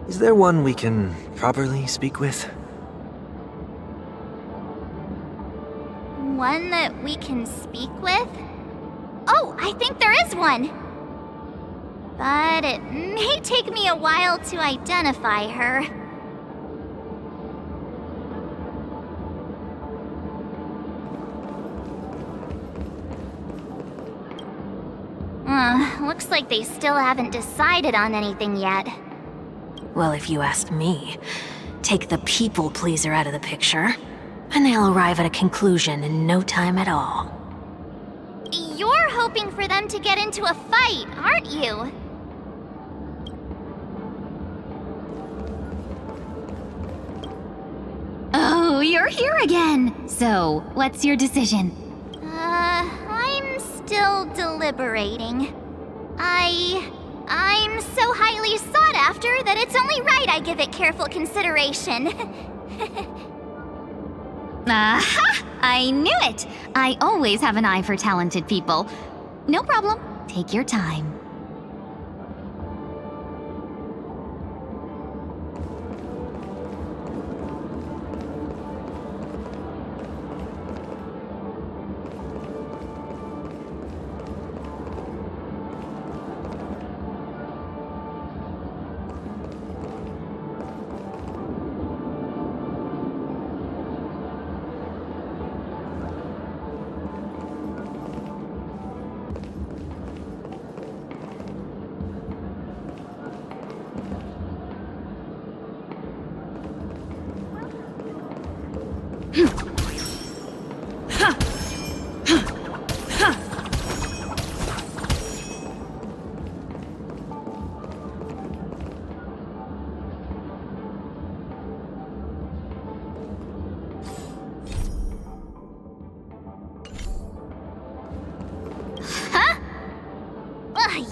Is there one we can properly speak with? One that we can speak with? Oh, I think there is one! But it may take me a while to identify her. Looks like they still haven't decided on anything yet. Well, if you ask me, take the people pleaser out of the picture, and they'll arrive at a conclusion in no time at all. You're hoping for them to get into a fight, aren't you? here again! So, what's your decision? I'm still deliberating. I'm so highly sought after that it's only right I give it careful consideration. Aha! I knew it! I always have an eye for talented people. No problem. Take your time.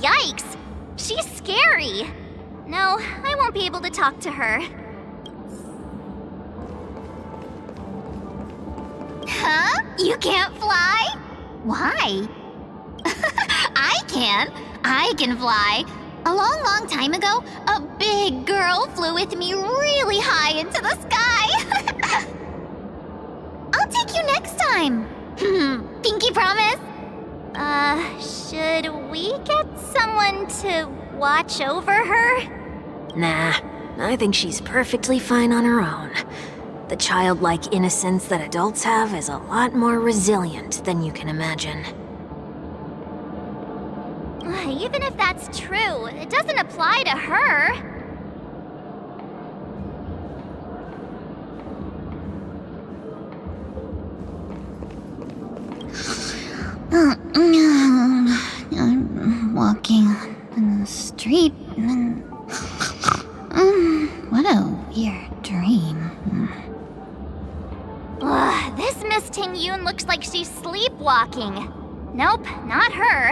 Yikes! She's scary! No, I won't be able to talk to her. Huh? You can't fly? Why? I can. I can fly. A long time ago, a big girl flew with me really high into the sky. I'll take you next time. Pinky promise? Should we get someone to watch over her? Nah, I think she's perfectly fine on her own. The childlike innocence that adults have is a lot more resilient than you can imagine. Even if that's true, it doesn't apply to her. I'm walking in the street and... what a weird dream. This Miss Tingyun looks like she's sleepwalking. Nope, not her.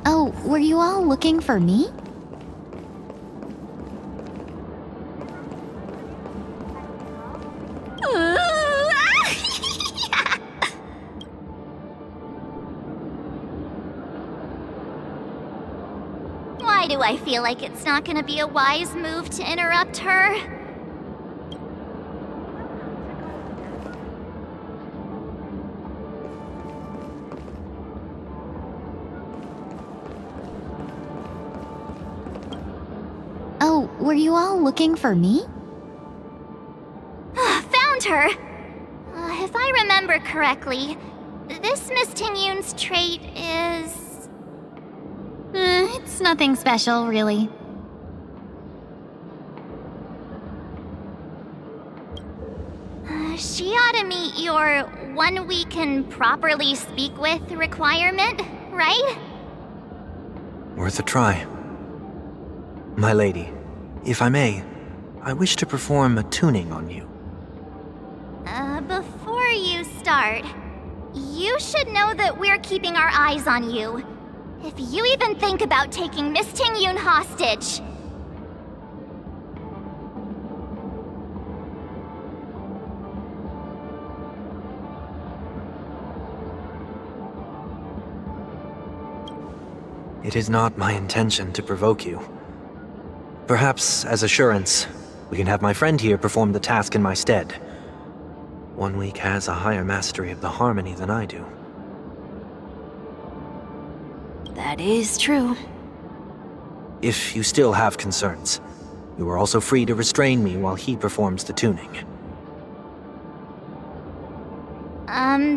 Oh, were you all looking for me? Why do I feel like it's not gonna be a wise move to interrupt her? Oh, were you all looking for me? Found her! If I remember correctly, this Miss Tingyun's trait is... It's nothing special, really. She ought to meet your one we can properly speak with requirement, right? Worth a try. My lady, if I may, I wish to perform a tuning on you. Before you start, you should know that we're keeping our eyes on you. If you even think about taking Miss Tingyun hostage... It is not my intention to provoke you. Perhaps, as assurance, we can have my friend here perform the task in my stead. Wonweek has a higher mastery of the harmony than I do. That is true. If you still have concerns, you are also free to restrain me while he performs the tuning.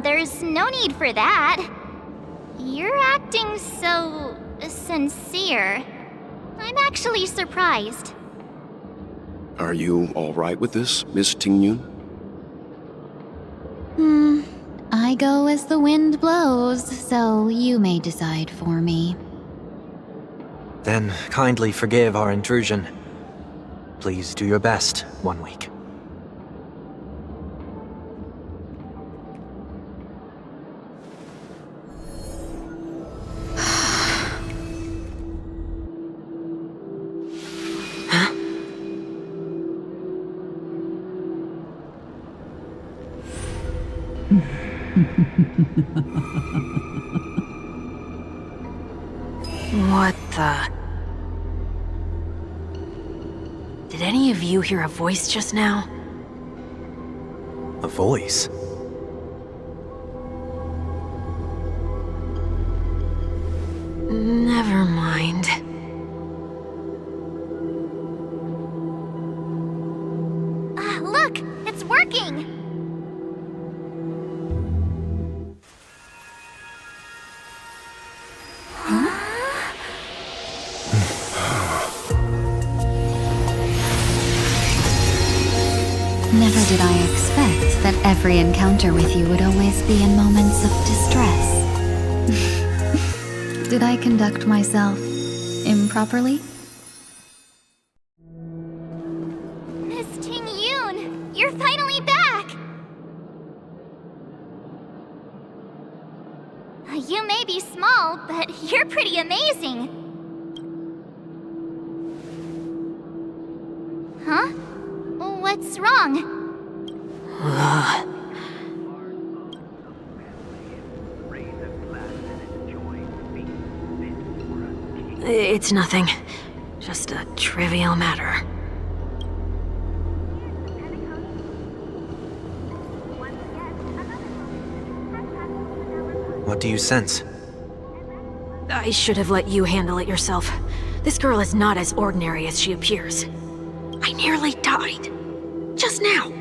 There's no need for that. You're acting so... sincere. I'm actually surprised. Are you all right with this, Miss Tingyun? I go as the wind blows, so you may decide for me. Then kindly forgive our intrusion. Please do your best, Wonweek. What the? Did any of you hear a voice just now? A voice? Never mind. Look! It's working! Never did I expect that every encounter with you would always be in moments of distress. Did I conduct myself improperly? Miss Tingyun! You're finally back! You may be small, but you're pretty amazing. Huh? What's wrong? It's nothing. Just a trivial matter. What do you sense? I should have let you handle it yourself. This girl is not as ordinary as she appears. I nearly died. Just now.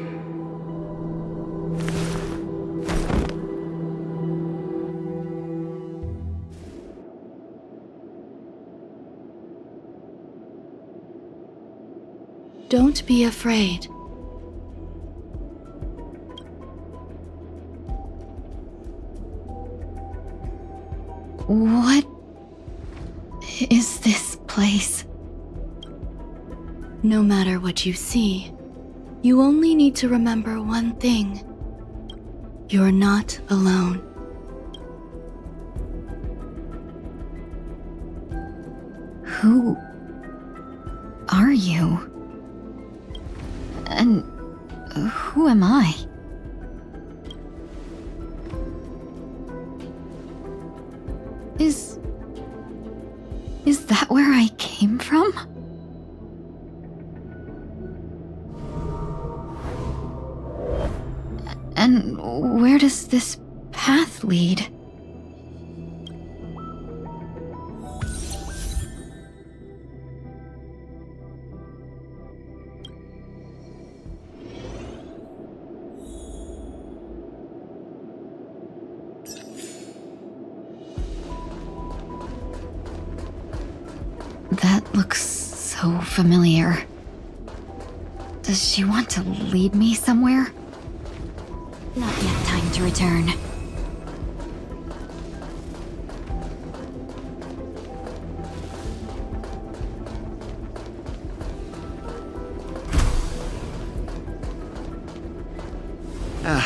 Don't be afraid. What is this place? No matter what you see, you only need to remember one thing. You're not alone. Who are you? And who am I? Is that where I came from? And where does this path lead? That looks so familiar. Does she want to lead me somewhere? Not yet time to return.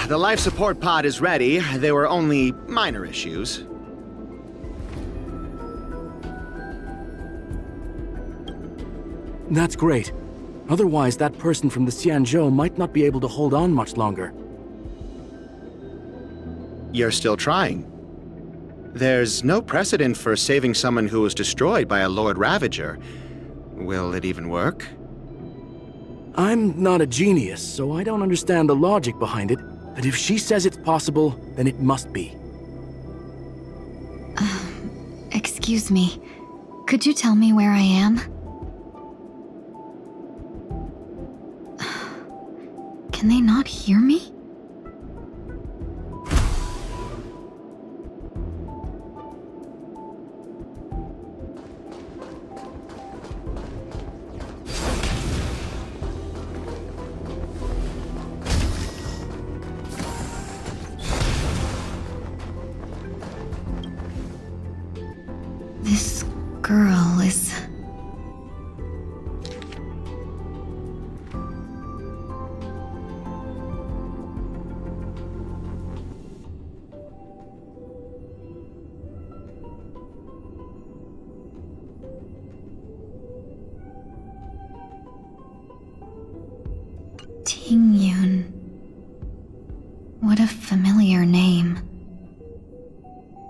The life support pod is ready. There were only minor issues. That's great. Otherwise, that person from the Xianzhou might not be able to hold on much longer. You're still trying. There's no precedent for saving someone who was destroyed by a Lord Ravager. Will it even work? I'm not a genius, so I don't understand the logic behind it, but if she says it's possible, then it must be. Excuse me. Could you tell me where I am? Can they not hear me? This girl is...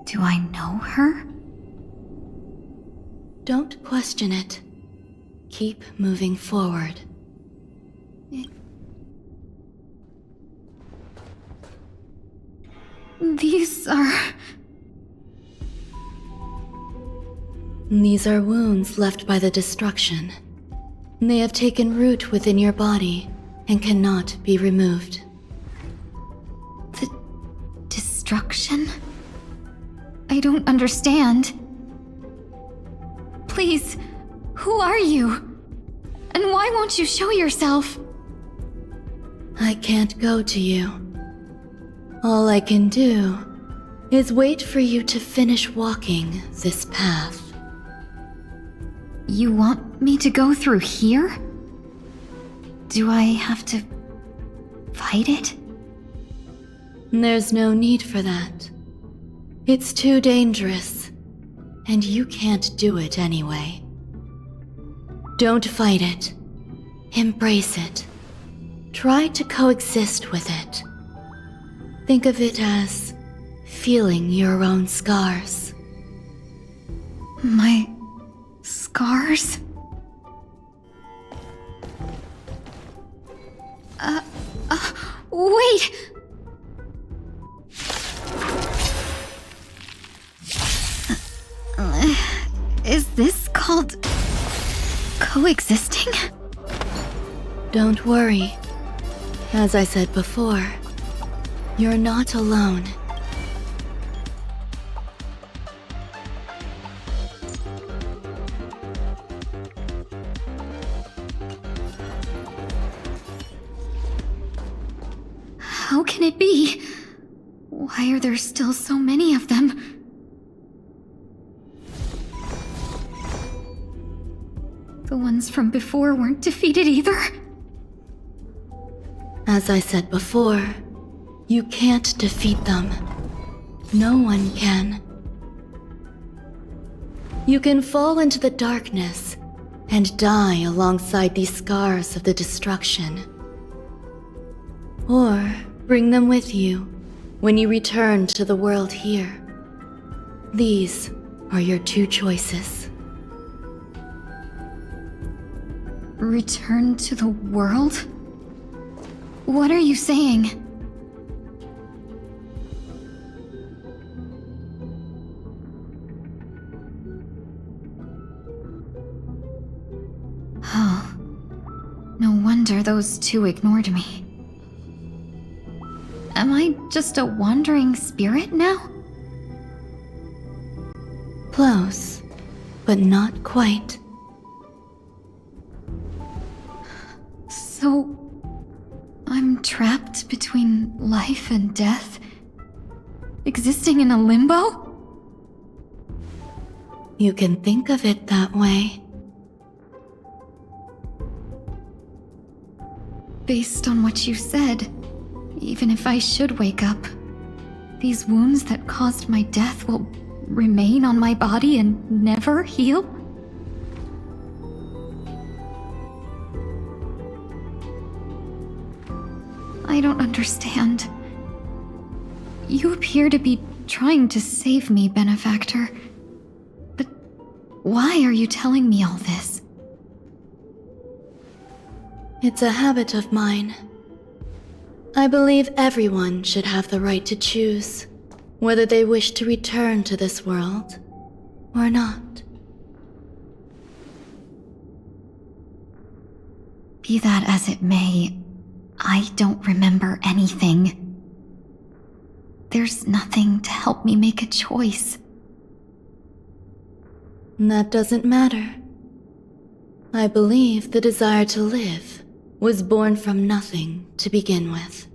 Do I know her? Don't question it. Keep moving forward. These are wounds left by the destruction. They have taken root within your body and cannot be removed. The destruction? I don't understand. Please, who are you? And why won't you show yourself? I can't go to you. All I can do is wait for you to finish walking this path. You want me to go through here? Do I have to fight it? There's no need for that. It's too dangerous, and you can't do it anyway. Don't fight it. Embrace it. Try to coexist with it. Think of it as feeling your own scars. My scars? Wait! Is this called coexisting? Don't worry. As I said before, you're not alone. How can it be? Why are there still so many of them? The ones from before weren't defeated either? As I said before, you can't defeat them. No one can. You can fall into the darkness and die alongside these scars of the destruction. Or bring them with you when you return to the world here. These are your two choices. Return to the world? What are you saying? Oh, no wonder those two ignored me. Am I just a wandering spirit now? Close, but not quite. So, I'm trapped between life and death? Existing in a limbo? You can think of it that way. Based on what you said, even if I should wake up, these wounds that caused my death will remain on my body and never heal? I don't understand. You appear to be trying to save me, benefactor. But why are you telling me all this? It's a habit of mine. I believe everyone should have the right to choose whether they wish to return to this world or not. Be that as it may, I don't remember anything. There's nothing to help me make a choice. That doesn't matter. I believe the desire to live was born from nothing to begin with.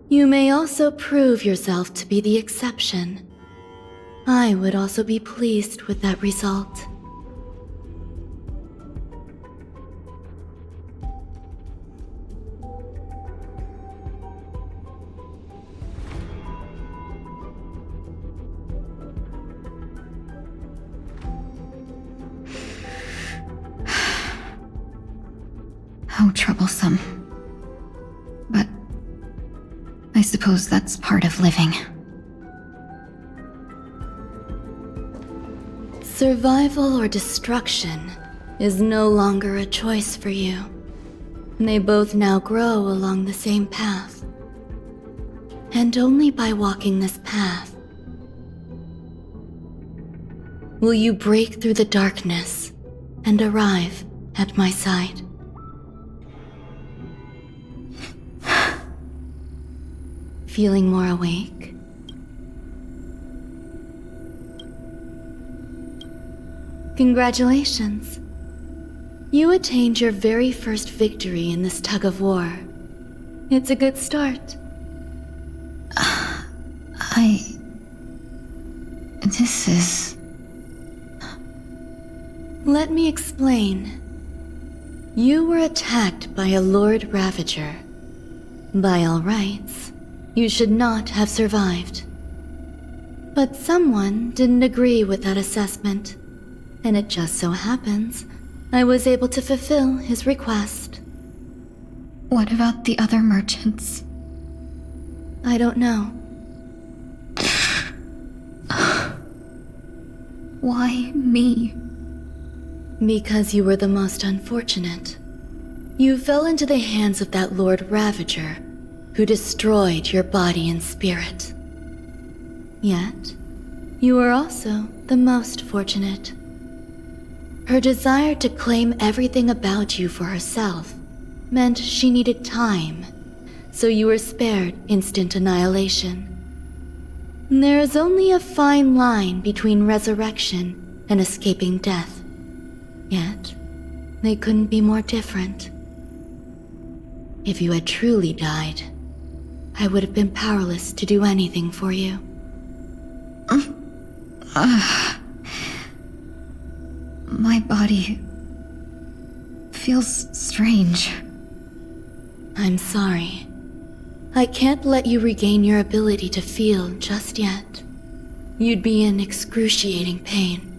You may also prove yourself to be the exception. I would also be pleased with that result. How troublesome. But I suppose that's part of living. Survival or destruction is no longer a choice for you. They both now grow along the same path. And only by walking this path will you break through the darkness and arrive at my side. Feeling more awake? Congratulations. You attained your very first victory in this tug of war. It's a good start. This is... Let me explain. You were attacked by a Lord Ravager. By all rights, you should not have survived. But someone didn't agree with that assessment, and it just so happens I was able to fulfill his request. What about the other merchants? I don't know. Why me? Because you were the most unfortunate. You fell into the hands of that Lord Ravager, who destroyed your body and spirit. Yet, you were also the most fortunate. Her desire to claim everything about you for herself meant she needed time, so you were spared instant annihilation. There is only a fine line between resurrection and escaping death. Yet, they couldn't be more different. If you had truly died, I would have been powerless to do anything for you. My body feels strange. I'm sorry. I can't let you regain your ability to feel just yet. You'd be in excruciating pain.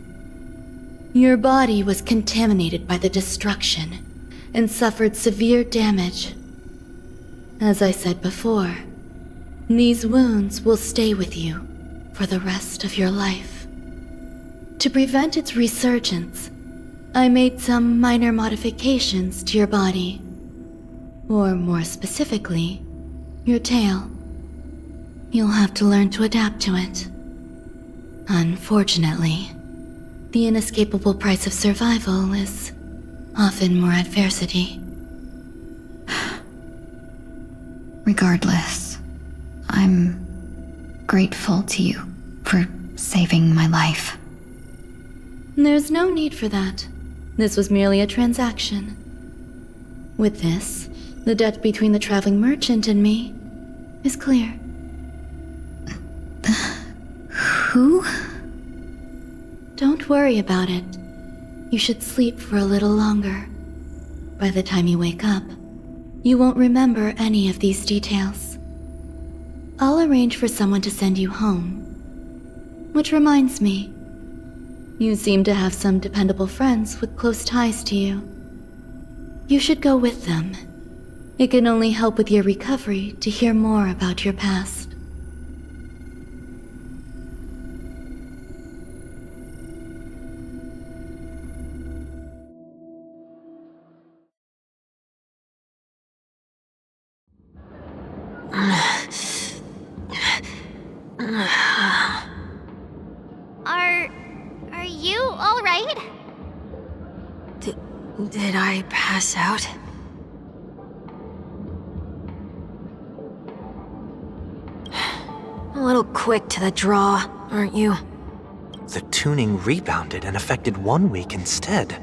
Your body was contaminated by the destruction and suffered severe damage. As I said before, these wounds will stay with you for the rest of your life. To prevent its resurgence, I made some minor modifications to your body. Or more specifically, your tail. You'll have to learn to adapt to it. Unfortunately, the inescapable price of survival is often more adversity. Regardless, I'm grateful to you for saving my life. There's no need for that. This was merely a transaction. With this, the debt between the traveling merchant and me is clear. Who? Don't worry about it. You should sleep for a little longer. By the time you wake up, you won't remember any of these details. I'll arrange for someone to send you home. Which reminds me, you seem to have some dependable friends with close ties to you. You should go with them. It can only help with your recovery to hear more about your past. Are you all right? Did I pass out? A little quick to the draw, aren't you? The tuning rebounded and affected Wonweek instead.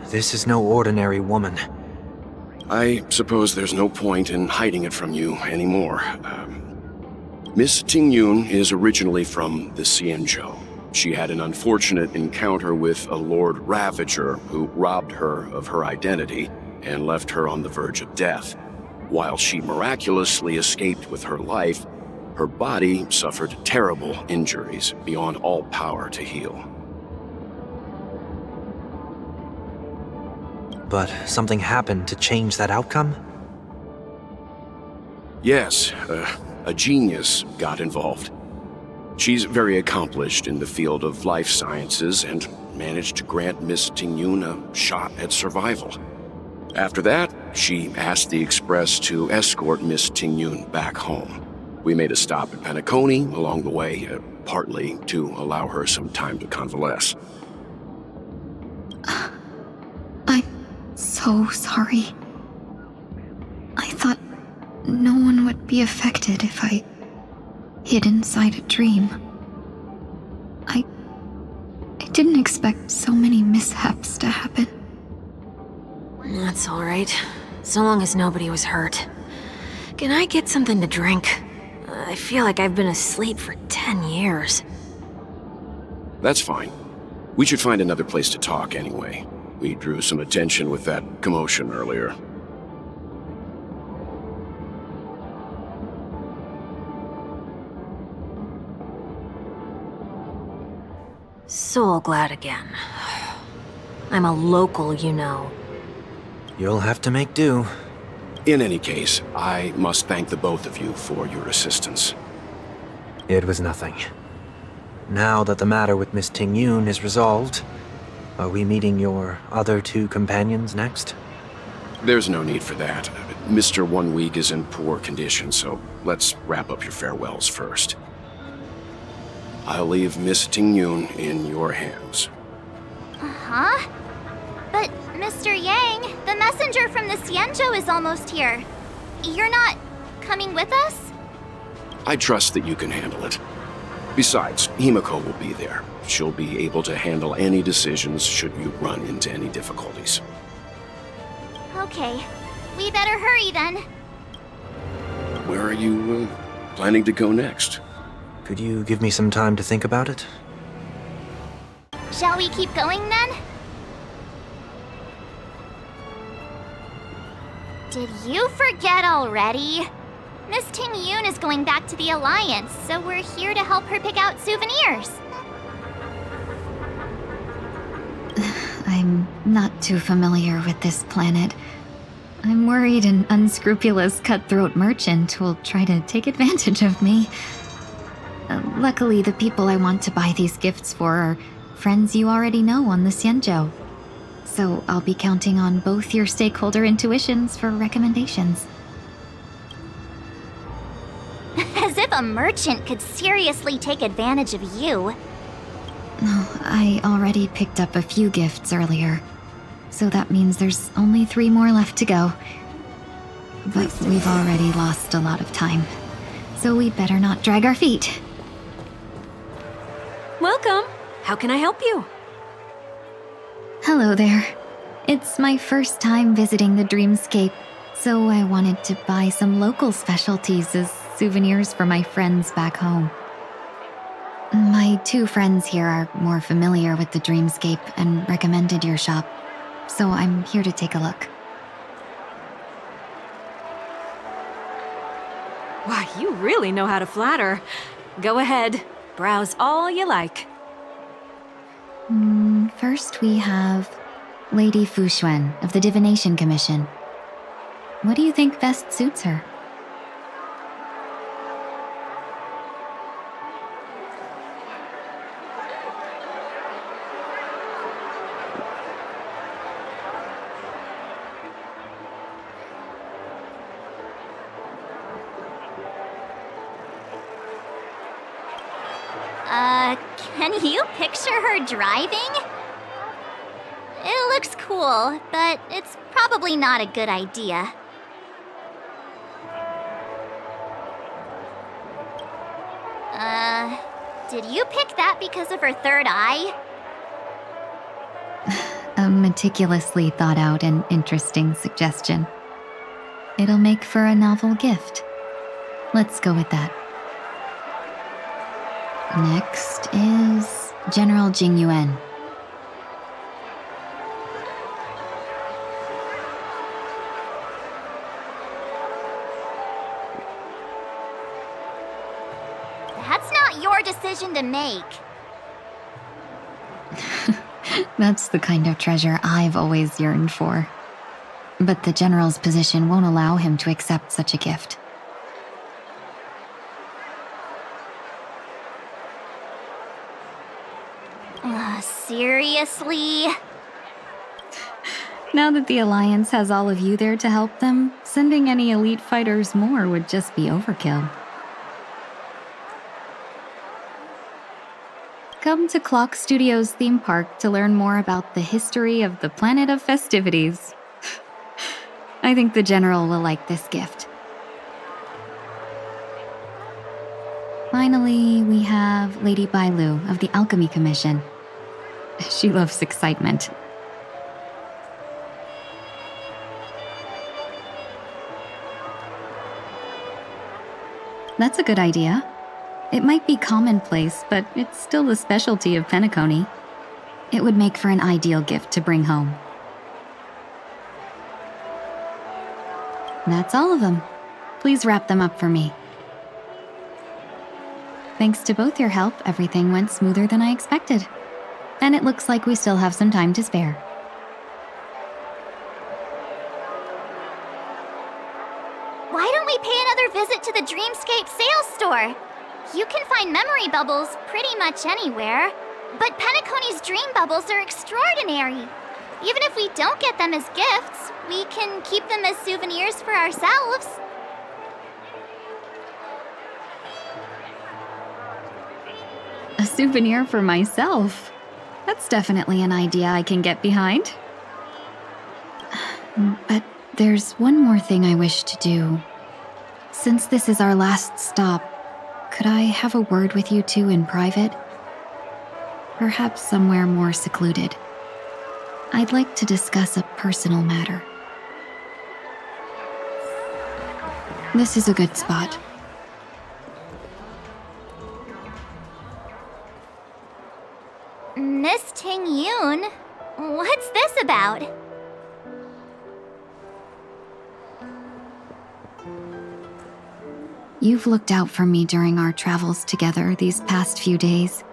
This is no ordinary woman. I suppose there's no point in hiding it from you anymore. Miss Tingyun is originally from the Xianzhou. She had an unfortunate encounter with a Lord Ravager who robbed her of her identity and left her on the verge of death. While she miraculously escaped with her life, her body suffered terrible injuries beyond all power to heal. But something happened to change that outcome? Yes, a genius got involved. She's very accomplished in the field of life sciences and managed to grant Miss Tingyun a shot at survival. After that, she asked the Express to escort Miss Tingyun back home. We made a stop at Penacony along the way, partly to allow her some time to convalesce. I'm so sorry. I thought no one would be affected if I hid inside a dream. I didn't expect so many mishaps to happen. That's all right. So long as nobody was hurt. Can I get something to drink? I feel like I've been asleep for 10 years. That's fine. We should find another place to talk anyway. We drew some attention with that commotion earlier. So glad again. I'm a local, you know. You'll have to make do. In any case, I must thank the both of you for your assistance. It was nothing. Now that the matter with Miss Tingyun is resolved, are we meeting your other two companions next? There's no need for that. Mr. Wonweek is in poor condition, so let's wrap up your farewells first. I'll leave Miss Tingyun in your hands. Huh? But, Mr. Yang, the messenger from the Xianzhou is almost here. You're not coming with us? I trust that you can handle it. Besides, Himeko will be there. She'll be able to handle any decisions should you run into any difficulties. Okay. We better hurry then. Where are you planning to go next? Could you give me some time to think about it? Shall we keep going then? Did you forget already? Miss Tingyun is going back to the Alliance, so we're here to help her pick out souvenirs. I'm not too familiar with this planet. I'm worried an unscrupulous cutthroat merchant will try to take advantage of me. Luckily, the people I want to buy these gifts for are friends you already know on the Xianzhou. So I'll be counting on both your stakeholder intuitions for recommendations. As if a merchant could seriously take advantage of you. I already picked up a few gifts earlier, so that means there's only 3 more left to go. But we've already lost a lot of time, so we better not drag our feet. Welcome. How can I help you? Hello there. It's my first time visiting the Dreamscape, so I wanted to buy some local specialties as souvenirs for my friends back home. My 2 friends here are more familiar with the Dreamscape and recommended your shop, so I'm here to take a look. Why, you really know how to flatter. Go ahead, browse all you like. First we have Lady Fuxuan of the Divination Commission. What do you think best suits her? Can you picture her driving? It looks cool, but it's probably not a good idea. Did you pick that because of her third eye? A meticulously thought out and interesting suggestion. It'll make for a novel gift. Let's go with that. Next is General Jingyuan. That's not your decision to make. That's the kind of treasure I've always yearned for. But the General's position won't allow him to accept such a gift. Seriously? Now that the Alliance has all of you there to help them, sending any elite fighters more would just be overkill. Come to Clock Studios theme park to learn more about the history of the planet of festivities. I think the General will like this gift. Finally, we have Lady Bailu of the Alchemy Commission. She loves excitement. That's a good idea. It might be commonplace, but it's still the specialty of Penacony. It would make for an ideal gift to bring home. That's all of them. Please wrap them up for me. Thanks to both your help, everything went smoother than I expected. And it looks like we still have some time to spare. Why don't we pay another visit to the Dreamscape sales store? You can find memory bubbles pretty much anywhere, but Penacony's dream bubbles are extraordinary. Even if we don't get them as gifts, we can keep them as souvenirs for ourselves. A souvenir for myself? That's definitely an idea I can get behind. But there's one more thing I wish to do. Since this is our last stop, could I have a word with you two in private? Perhaps somewhere more secluded. I'd like to discuss a personal matter. This is a good spot. Miss Tingyun, what's this about? You've looked out for me during our travels together these past few days.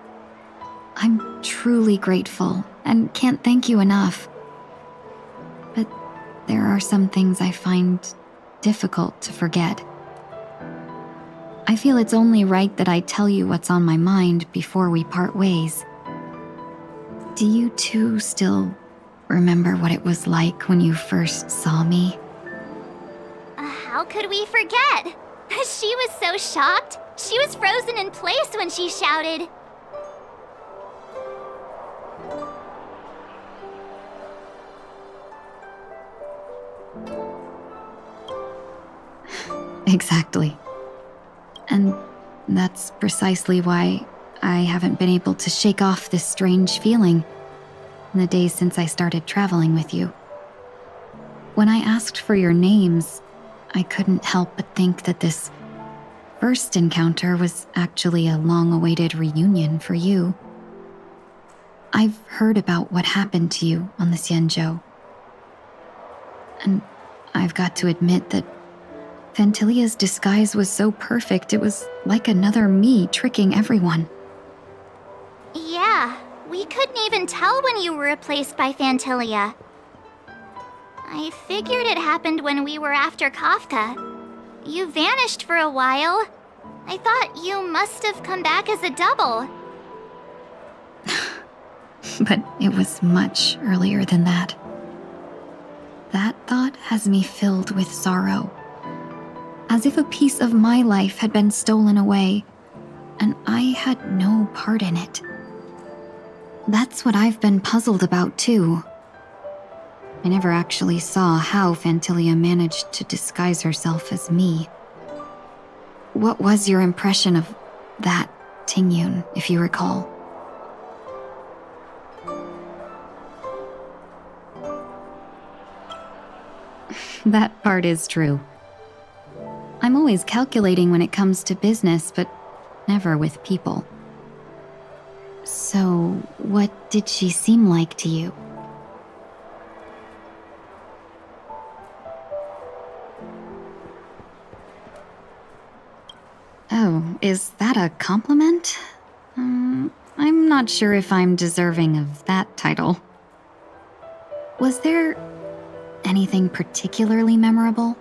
I'm truly grateful and can't thank you enough. But there are some things I find difficult to forget. I feel it's only right that I tell you what's on my mind before we part ways. Do you two still remember what it was like when you first saw me? How could we forget? She was so shocked. She was frozen in place when she shouted. Exactly. And that's precisely why I haven't been able to shake off this strange feeling in the days since I started traveling with you. When I asked for your names, I couldn't help but think that this first encounter was actually a long-awaited reunion for you. I've heard about what happened to you on the Xianzhou. And I've got to admit that Phantilya's disguise was so perfect, it was like another me tricking everyone. Yeah, we couldn't even tell when you were replaced by Phantilya. I figured it happened when we were after Kafka. You vanished for a while. I thought you must have come back as a double. But it was much earlier than that. That thought has me filled with sorrow. As if a piece of my life had been stolen away, and I had no part in it. That's what I've been puzzled about, too. I never actually saw how Phantilya managed to disguise herself as me. What was your impression of that Tingyun, if you recall? That part is true. I'm always calculating when it comes to business, but never with people. So, what did she seem like to you? Oh, is that a compliment? I'm not sure if I'm deserving of that title. Was there anything particularly memorable?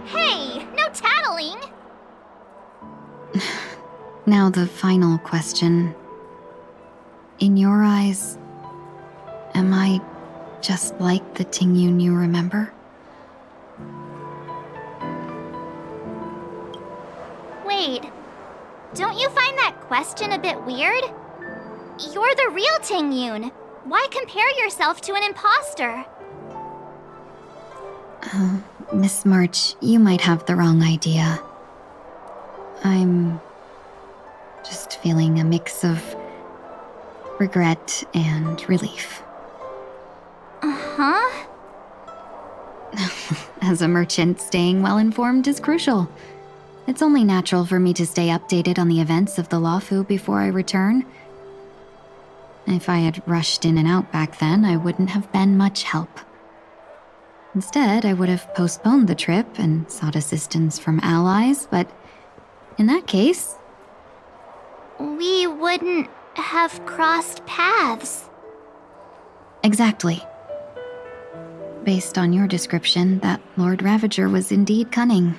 Hey, Now the final question. In your eyes, am I just like the Tingyun you remember? Wait, don't you find that question a bit weird? You're the real Tingyun. Why compare yourself to an imposter? Miss March, you might have the wrong idea. I'm just feeling a mix of regret and relief. Uh-huh. As a merchant, staying well-informed is crucial. It's only natural for me to stay updated on the events of the Lawfu before I return. If I had rushed in and out back then, I wouldn't have been much help. Instead, I would have postponed the trip and sought assistance from allies, but in that case... We wouldn't have crossed paths. Exactly. Based on your description, that Lord Ravager was indeed cunning.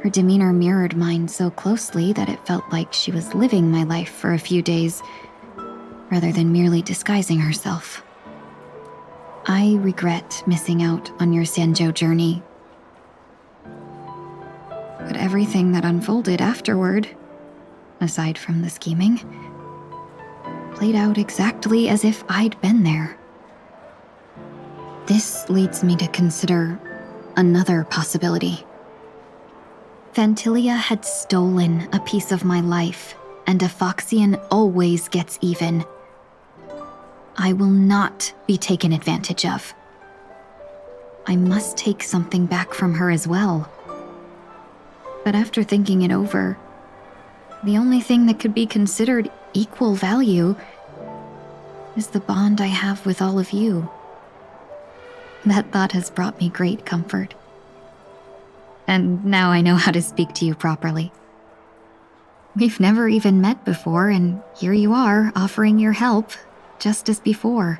Her demeanor mirrored mine so closely that it felt like she was living my life for a few days, rather than merely disguising herself. I regret missing out on your Senjo journey. But everything that unfolded afterward, aside from the scheming, played out exactly as if I'd been there. This leads me to consider another possibility. Phantilya had stolen a piece of my life, and a Foxian always gets even. I will not be taken advantage of. I must take something back from her as well. But after thinking it over, the only thing that could be considered equal value is the bond I have with all of you. That thought has brought me great comfort. And now I know how to speak to you properly. We've never even met before, and here you are, offering your help, just as before.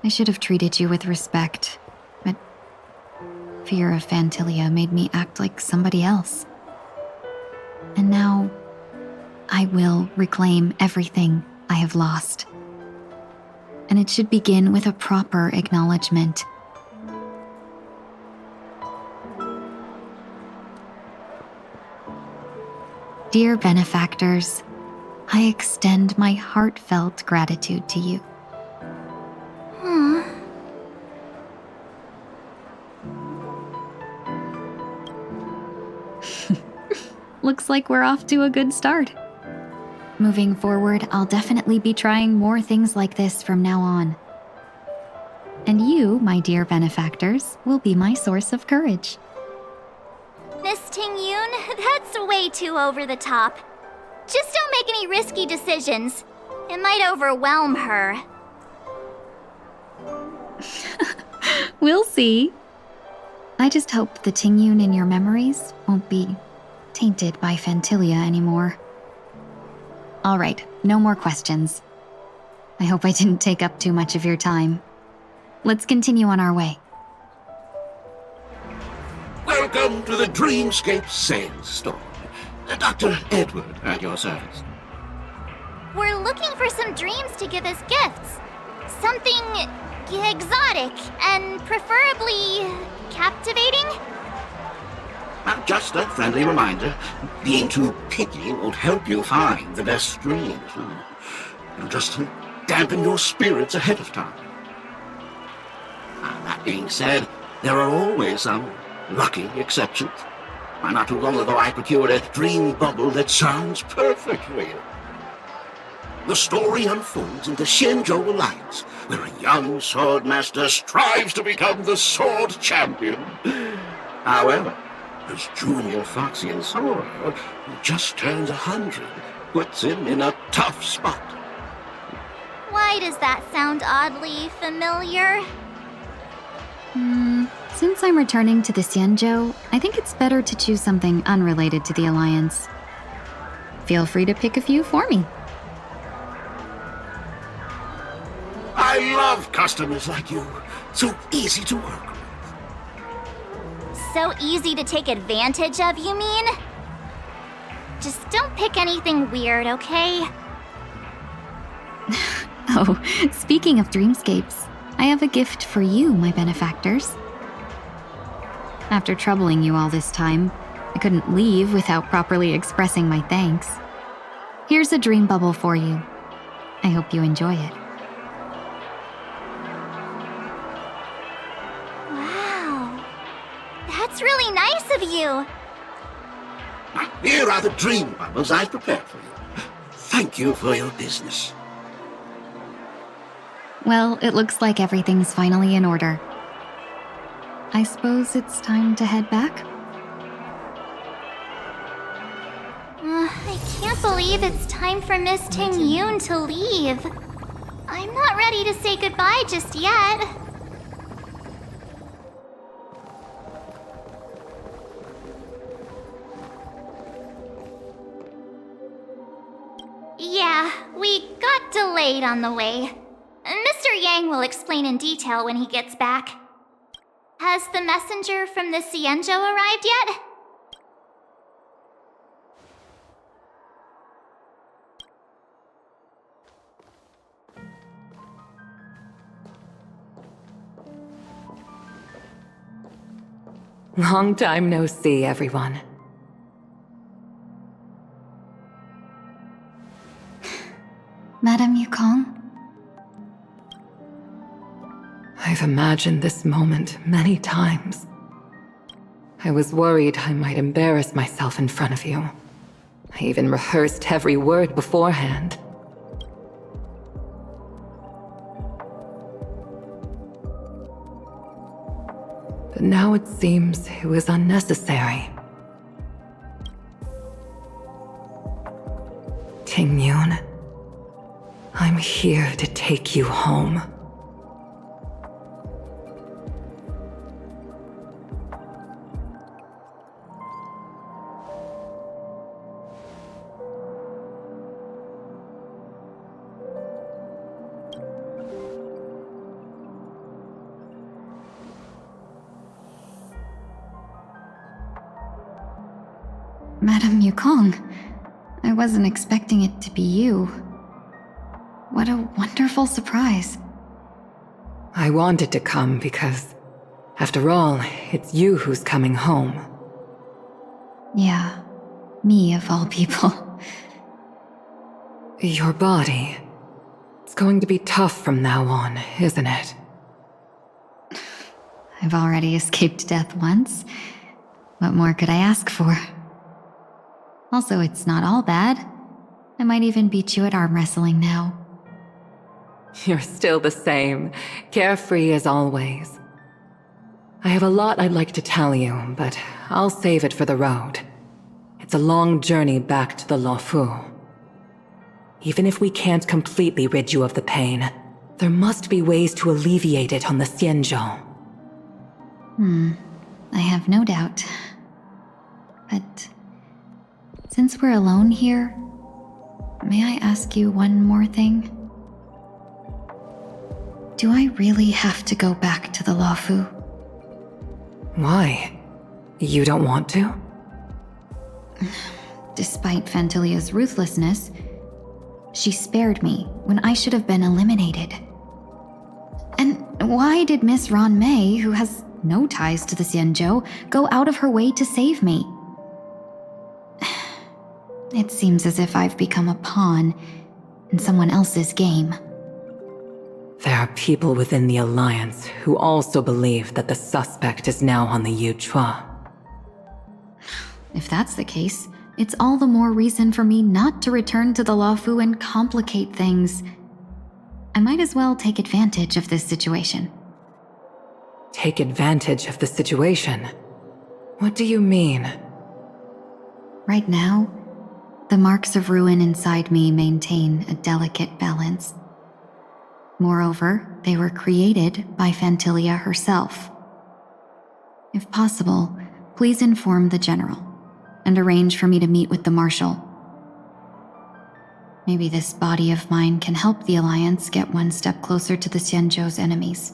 I should have treated you with respect, but fear of Phantilya made me act like somebody else. And now, I will reclaim everything I have lost. And it should begin with a proper acknowledgement. Dear benefactors, I extend my heartfelt gratitude to you. Looks like we're off to a good start. Moving forward, I'll definitely be trying more things like this from now on. And you, my dear benefactors, will be my source of courage. Miss Tingyun, that's way too over the top. Just don't make any risky decisions. It might overwhelm her. We'll see. I just hope the Tingyun in your memories won't be tainted by Phantilya anymore. All right, no more questions. I hope I didn't take up too much of your time. Let's continue on our way. Welcome to the Dreamscape Sales Store. Dr. Edward at your service. We're looking for some dreams to give as gifts. Something exotic and preferably captivating. Just a friendly reminder, being too picky won't help you find the best dreams. It'll just dampen your spirits ahead of time. That being said, there are always some lucky exceptions. Not too long ago I procured a dream bubble that sounds perfect for you. The story unfolds in the Shenzhou Alliance, where a young swordmaster strives to become the sword champion. However, his junior Foxian sword, who just turned 100, puts him in a tough spot. Why does that sound oddly familiar? Since I'm returning to the Xianzhou, I think it's better to choose something unrelated to the Alliance. Feel free to pick a few for me. I love customers like you. So easy to work with. So easy to take advantage of, you mean? Just don't pick anything weird, okay? Oh, speaking of dreamscapes, I have a gift for you, my benefactors. After troubling you all this time, I couldn't leave without properly expressing my thanks. Here's a dream bubble for you. I hope you enjoy it. Wow. That's really nice of you. Here are the dream bubbles I've prepared for you. Thank you for your business. Well, it looks like everything's finally in order. I suppose it's time to head back? I can't believe it's time for Miss Tingyun to leave. I'm not ready to say goodbye just yet. Yeah, we got delayed on the way. Mr. Yang will explain in detail when he gets back. Has the messenger from the Xianzhou arrived yet? Long time no see, everyone. Madame Yukong? I've imagined this moment many times. I was worried I might embarrass myself in front of you. I even rehearsed every word beforehand. But now it seems it was unnecessary. Tingyun, I'm here to take you home. Madame Yukong, I wasn't expecting it to be you. What a wonderful surprise. I wanted to come because, after all, it's you who's coming home. Yeah, me of all people. Your body. It's going to be tough from now on, isn't it? I've already escaped death once. What more could I ask for? Also, it's not all bad. I might even beat you at arm wrestling now. You're still the same, carefree as always. I have a lot I'd like to tell you, but I'll save it for the road. It's a long journey back to the Luofu. Even if we can't completely rid you of the pain, there must be ways to alleviate it on the Xianzhou. I have no doubt. But since we're alone here, may I ask you one more thing? Do I really have to go back to the Luofu? Why? You don't want to? Despite Phantilya's ruthlessness, she spared me when I should have been eliminated. And why did Miss Ran Mei, who has no ties to the Xianzhou, go out of her way to save me? It seems as if I've become a pawn in someone else's game. There are people within the Alliance who also believe that the suspect is now on the Yuchua. If that's the case, it's all the more reason for me not to return to the Luofu and complicate things. I might as well take advantage of this situation. Take advantage of the situation? What do you mean? Right now, the marks of ruin inside me maintain a delicate balance. Moreover, they were created by Phantilya herself. If possible, please inform the General and arrange for me to meet with the Marshal. Maybe this body of mine can help the Alliance get one step closer to the Xianzhou's enemies.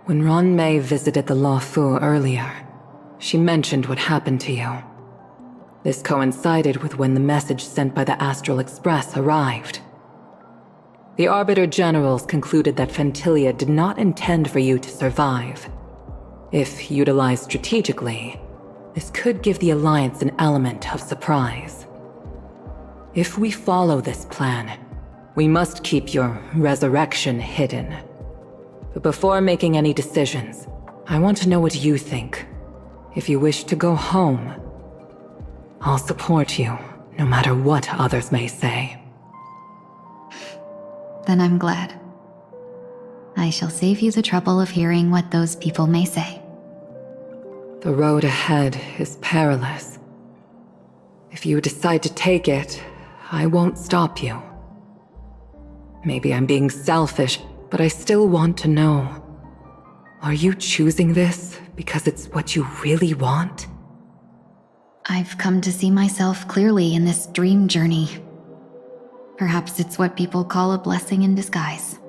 When Ran Mei visited the Luofu earlier, she mentioned what happened to you. This coincided with when the message sent by the Astral Express arrived. The Arbiter Generals concluded that Phantilya did not intend for you to survive. If utilized strategically, this could give the Alliance an element of surprise. If we follow this plan, we must keep your resurrection hidden. But before making any decisions, I want to know what you think. If you wish to go home, I'll support you, no matter what others may say. Then I'm glad. I shall save you the trouble of hearing what those people may say. The road ahead is perilous. If you decide to take it, I won't stop you. Maybe I'm being selfish, but I still want to know. Are you choosing this because it's what you really want? I've come to see myself clearly in this dream journey. Perhaps it's what people call a blessing in disguise.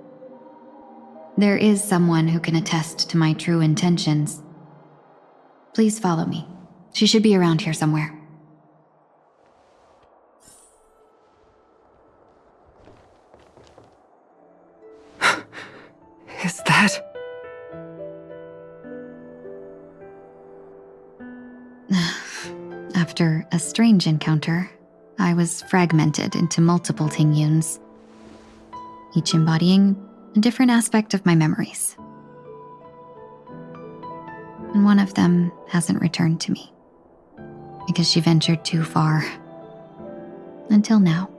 There is someone who can attest to my true intentions. Please follow me. She should be around here somewhere. Is that... After a strange encounter, I was fragmented into multiple Tingyuns, each embodying a different aspect of my memories. And one of them hasn't returned to me, because she ventured too far. Until now.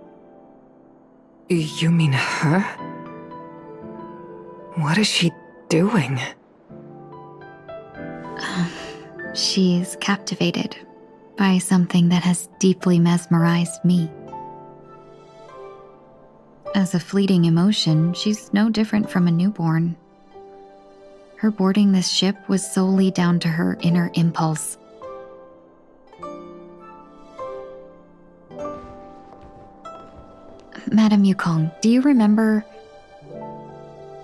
You mean her? What is she doing? She's captivated by something that has deeply mesmerized me. As a fleeting emotion, she's no different from a newborn. Her boarding this ship was solely down to her inner impulse. Madam Yukong, do you remember?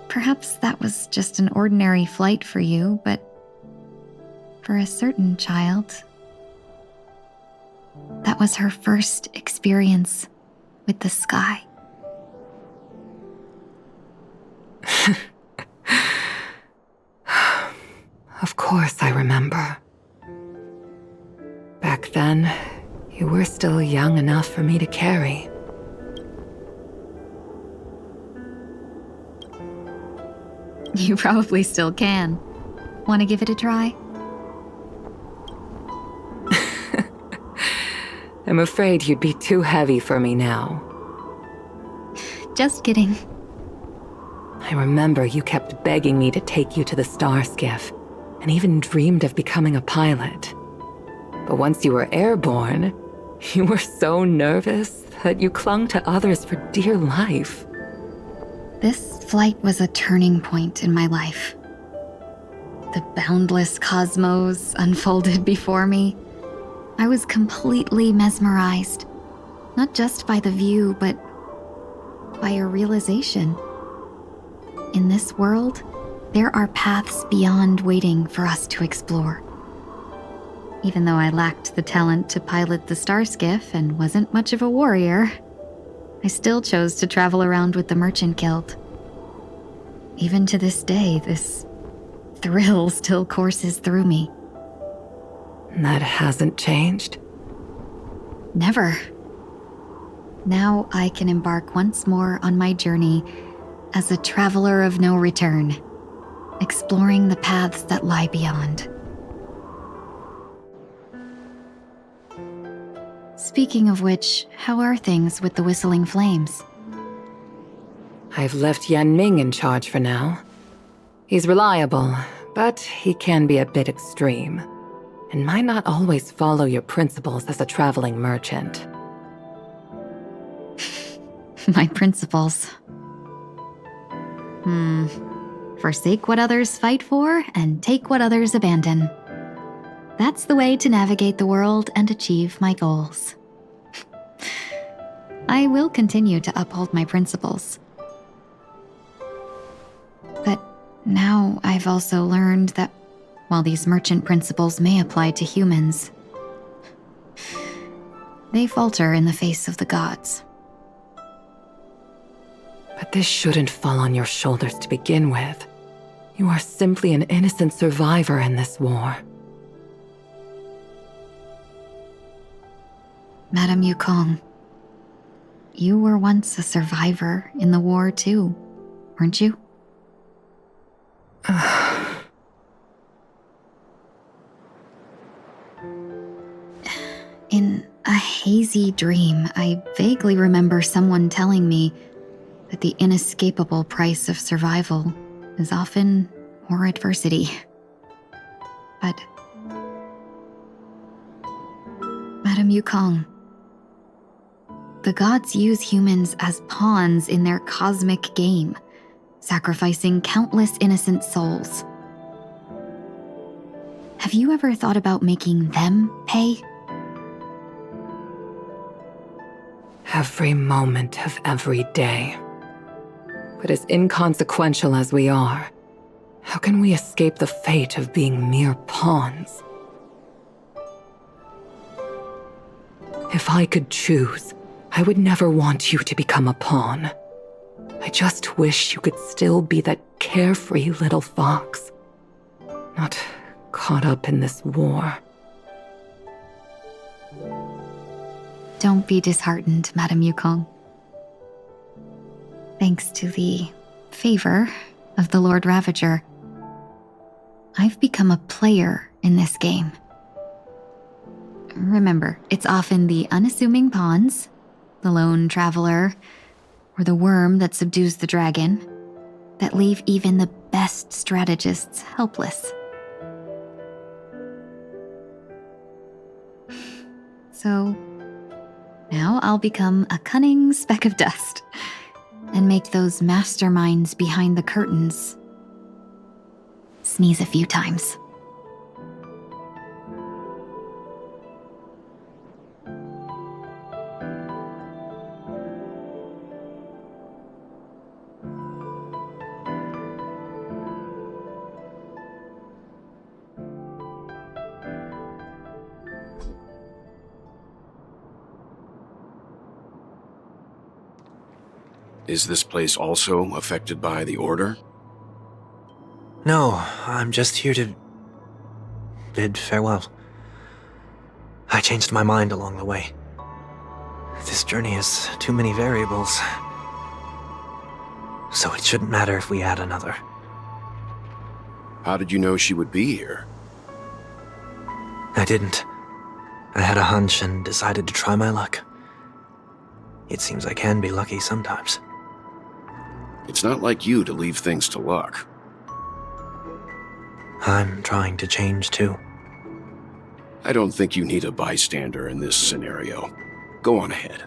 Perhaps that was just an ordinary flight for you, but for a certain child, that was her first experience with the sky. Of course I remember. Back then, you were still young enough for me to carry. You probably still can. Want to give it a try? I'm afraid you'd be too heavy for me now. Just kidding. I remember you kept begging me to take you to the star skiff, and even dreamed of becoming a pilot. But once you were airborne, you were so nervous that you clung to others for dear life. This flight was a turning point in my life. The boundless cosmos unfolded before me. I was completely mesmerized, not just by the view, but by a realization. In this world, there are paths beyond waiting for us to explore. Even though I lacked the talent to pilot the star skiff and wasn't much of a warrior, I still chose to travel around with the Merchant Guild. Even to this day, this thrill still courses through me. That hasn't changed? Never. Now I can embark once more on my journey as a traveler of no return, exploring the paths that lie beyond. Speaking of which, how are things with the Whistling Flames? I've left Yan Ming in charge for now. He's reliable, but he can be a bit extreme, and might not always follow your principles as a traveling merchant. My principles. Forsake what others fight for and take what others abandon. That's the way to navigate the world and achieve my goals. I will continue to uphold my principles. But now I've also learned that while these merchant principles may apply to humans, they falter in the face of the gods. But this shouldn't fall on your shoulders to begin with. You are simply an innocent survivor in this war. Madame Yukong, you were once a survivor in the war too, weren't you? In a hazy dream, I vaguely remember someone telling me that the inescapable price of survival is often more adversity. But Madame Yukong, the gods use humans as pawns in their cosmic game, sacrificing countless innocent souls. Have you ever thought about making them pay? Every moment of every day. But as inconsequential as we are, how can we escape the fate of being mere pawns? If I could choose, I would never want you to become a pawn. I just wish you could still be that carefree little fox, not caught up in this war. Don't be disheartened, Madame Yukong. Thanks to the favor of the Lord Ravager, I've become a player in this game. Remember, it's often the unassuming pawns, the lone traveler, or the worm that subdues the dragon, that leave even the best strategists helpless. So, now I'll become a cunning speck of dust and make those masterminds behind the curtains sneeze a few times. Is this place also affected by the Order? No, I'm just here to bid farewell. I changed my mind along the way. This journey has too many variables, so it shouldn't matter if we add another. How did you know she would be here? I didn't. I had a hunch and decided to try my luck. It seems I can be lucky sometimes. It's not like you to leave things to luck. I'm trying to change too. I don't think you need a bystander in this scenario. Go on ahead.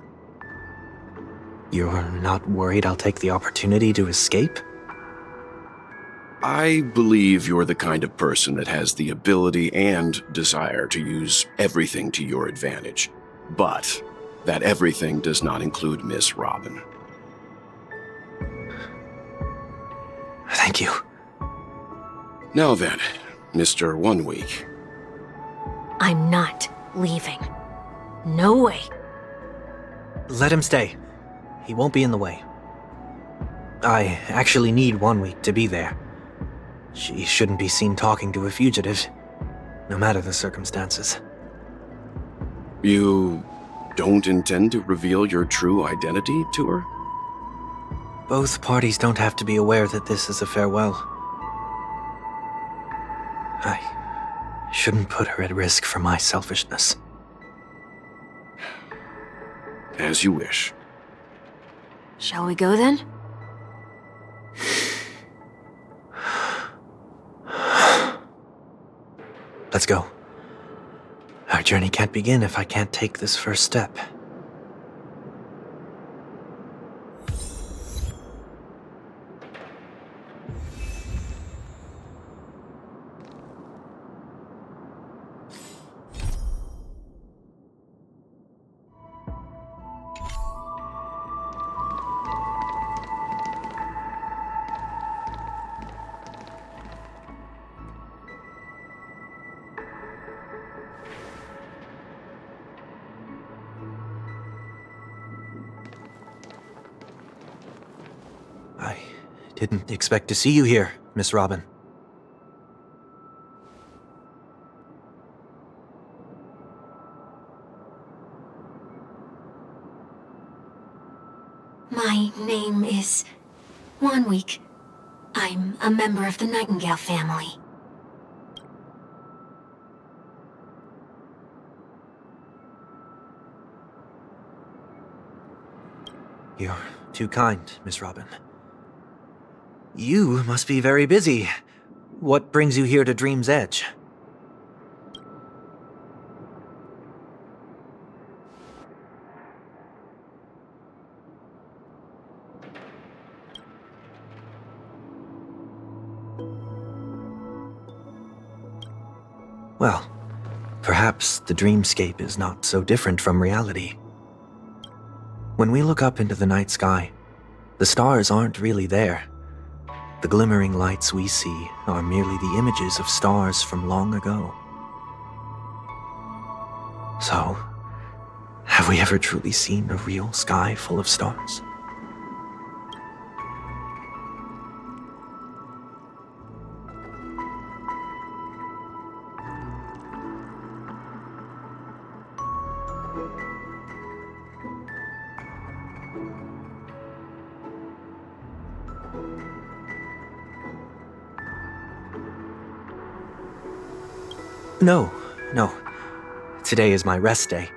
You're not worried I'll take the opportunity to escape? I believe you're the kind of person that has the ability and desire to use everything to your advantage. But that everything does not include Miss Robin. Thank you. Now then, Mr. Wonweek. I'm not leaving. No way. Let him stay. He won't be in the way. I actually need Wonweek to be there. She shouldn't be seen talking to a fugitive, no matter the circumstances. You don't intend to reveal your true identity to her? Both parties don't have to be aware that this is a farewell. I shouldn't put her at risk for my selfishness. As you wish. Shall we go then? Let's go. Our journey can't begin if I can't take this first step. I didn't expect to see you here, Miss Robin. My name is Wonweek. I'm a member of the Nightingale family. You're too kind, Miss Robin. You must be very busy. What brings you here to Dream's Edge? Well, perhaps the dreamscape is not so different from reality. When we look up into the night sky, the stars aren't really there. The glimmering lights we see are merely the images of stars from long ago. So, have we ever truly seen a real sky full of stars? No. Today is my rest day.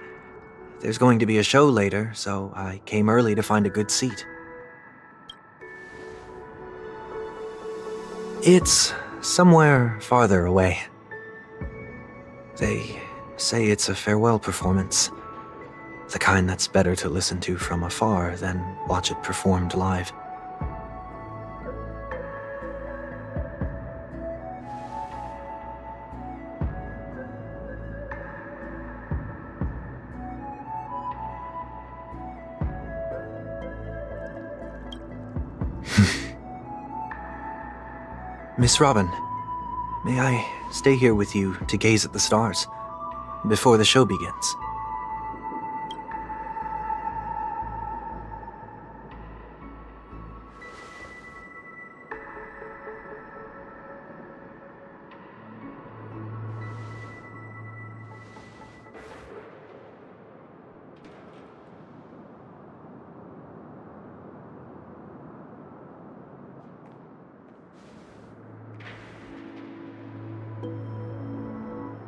There's going to be a show later, so I came early to find a good seat. It's somewhere farther away. They say it's a farewell performance. The kind that's better to listen to from afar than watch it performed live. Miss Robin, may I stay here with you to gaze at the stars before the show begins?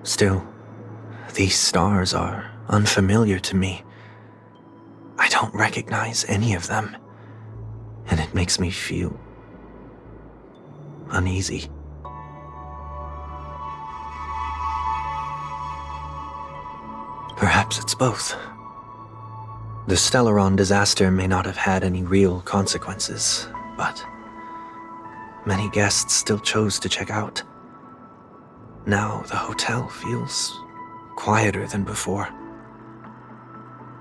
Still, these stars are unfamiliar to me. I don't recognize any of them, and it makes me feel uneasy. Perhaps it's both. The Stellaron disaster may not have had any real consequences, but many guests still chose to check out. Now the hotel feels quieter than before.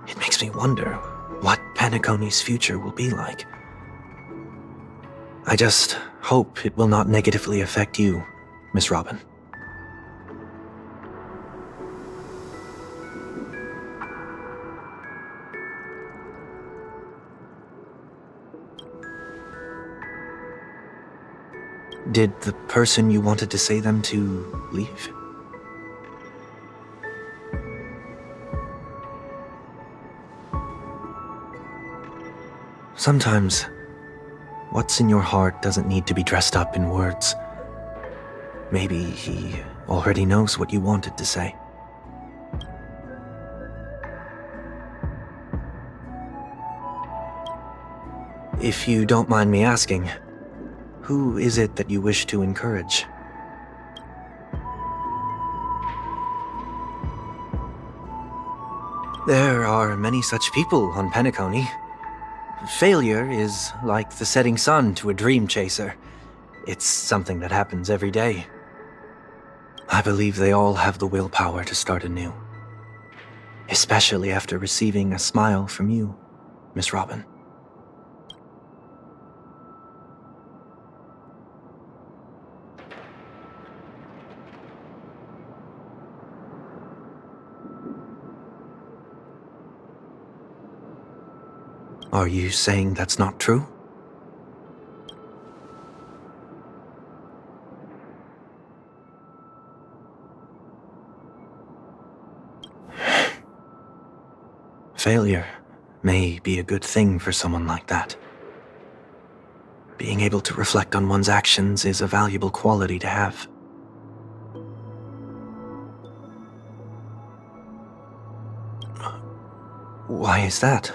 It makes me wonder what Penacony's future will be like. I just hope it will not negatively affect you, Miss Robin. Did the person you wanted to say them to leave? Sometimes, what's in your heart doesn't need to be dressed up in words. Maybe he already knows what you wanted to say. If you don't mind me asking, who is it that you wish to encourage? There are many such people on Penacony. Failure is like the setting sun to a dream chaser. It's something that happens every day. I believe they all have the willpower to start anew. Especially after receiving a smile from you, Miss Robin. Are you saying that's not true? Failure may be a good thing for someone like that. Being able to reflect on one's actions is a valuable quality to have. Why is that?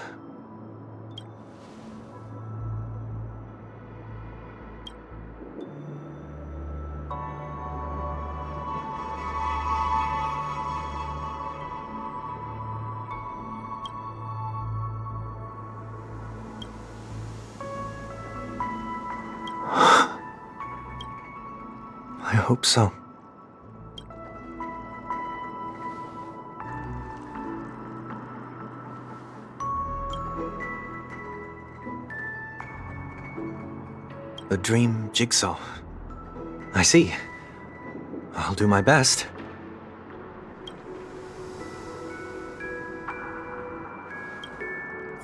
I hope so. A dream jigsaw. I see. I'll do my best.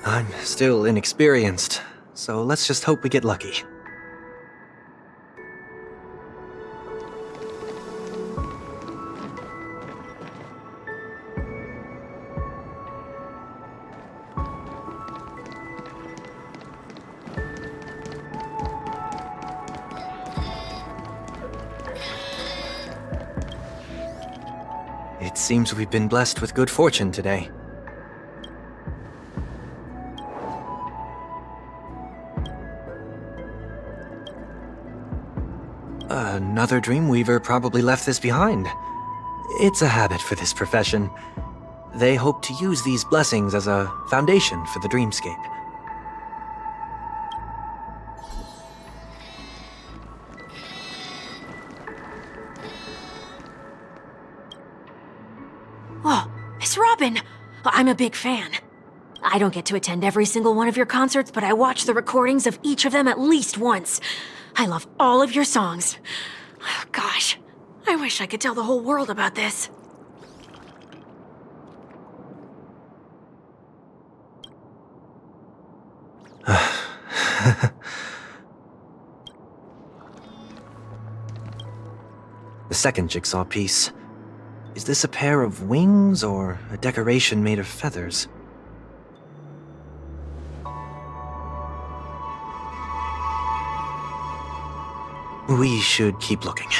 I'm still inexperienced, so let's just hope we get lucky. It seems we've been blessed with good fortune today. Another Dreamweaver probably left this behind. It's a habit for this profession. They hope to use these blessings as a foundation for the dreamscape. Oh, Miss Robin! I'm a big fan. I don't get to attend every single one of your concerts, but I watch the recordings of each of them at least once. I love all of your songs. Gosh, I wish I could tell the whole world about this. The second jigsaw piece. Is this a pair of wings or a decoration made of feathers? We should keep looking.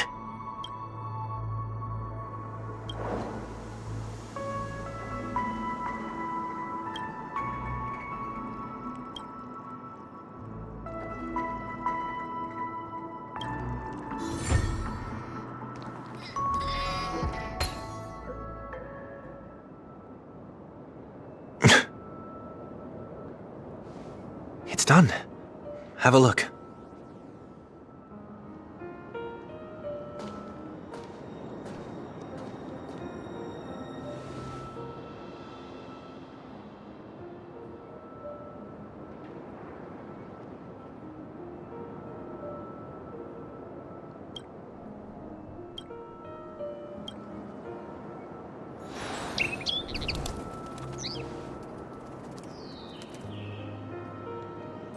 It's done. Have a look.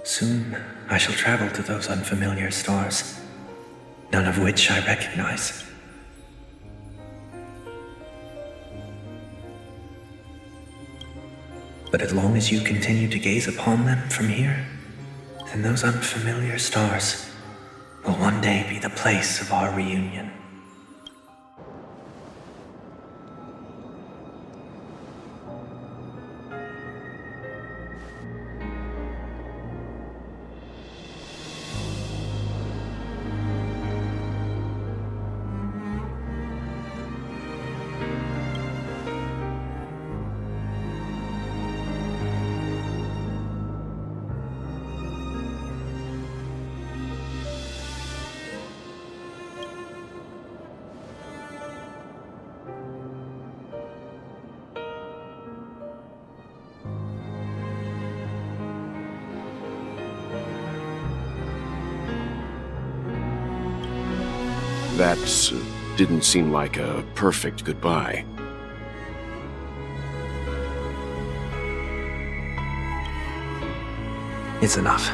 Soon, I shall travel to those unfamiliar stars, none of which I recognize. But as long as you continue to gaze upon them from here, then those unfamiliar stars will one day be the place of our reunion. That didn't seem like a perfect goodbye. It's enough.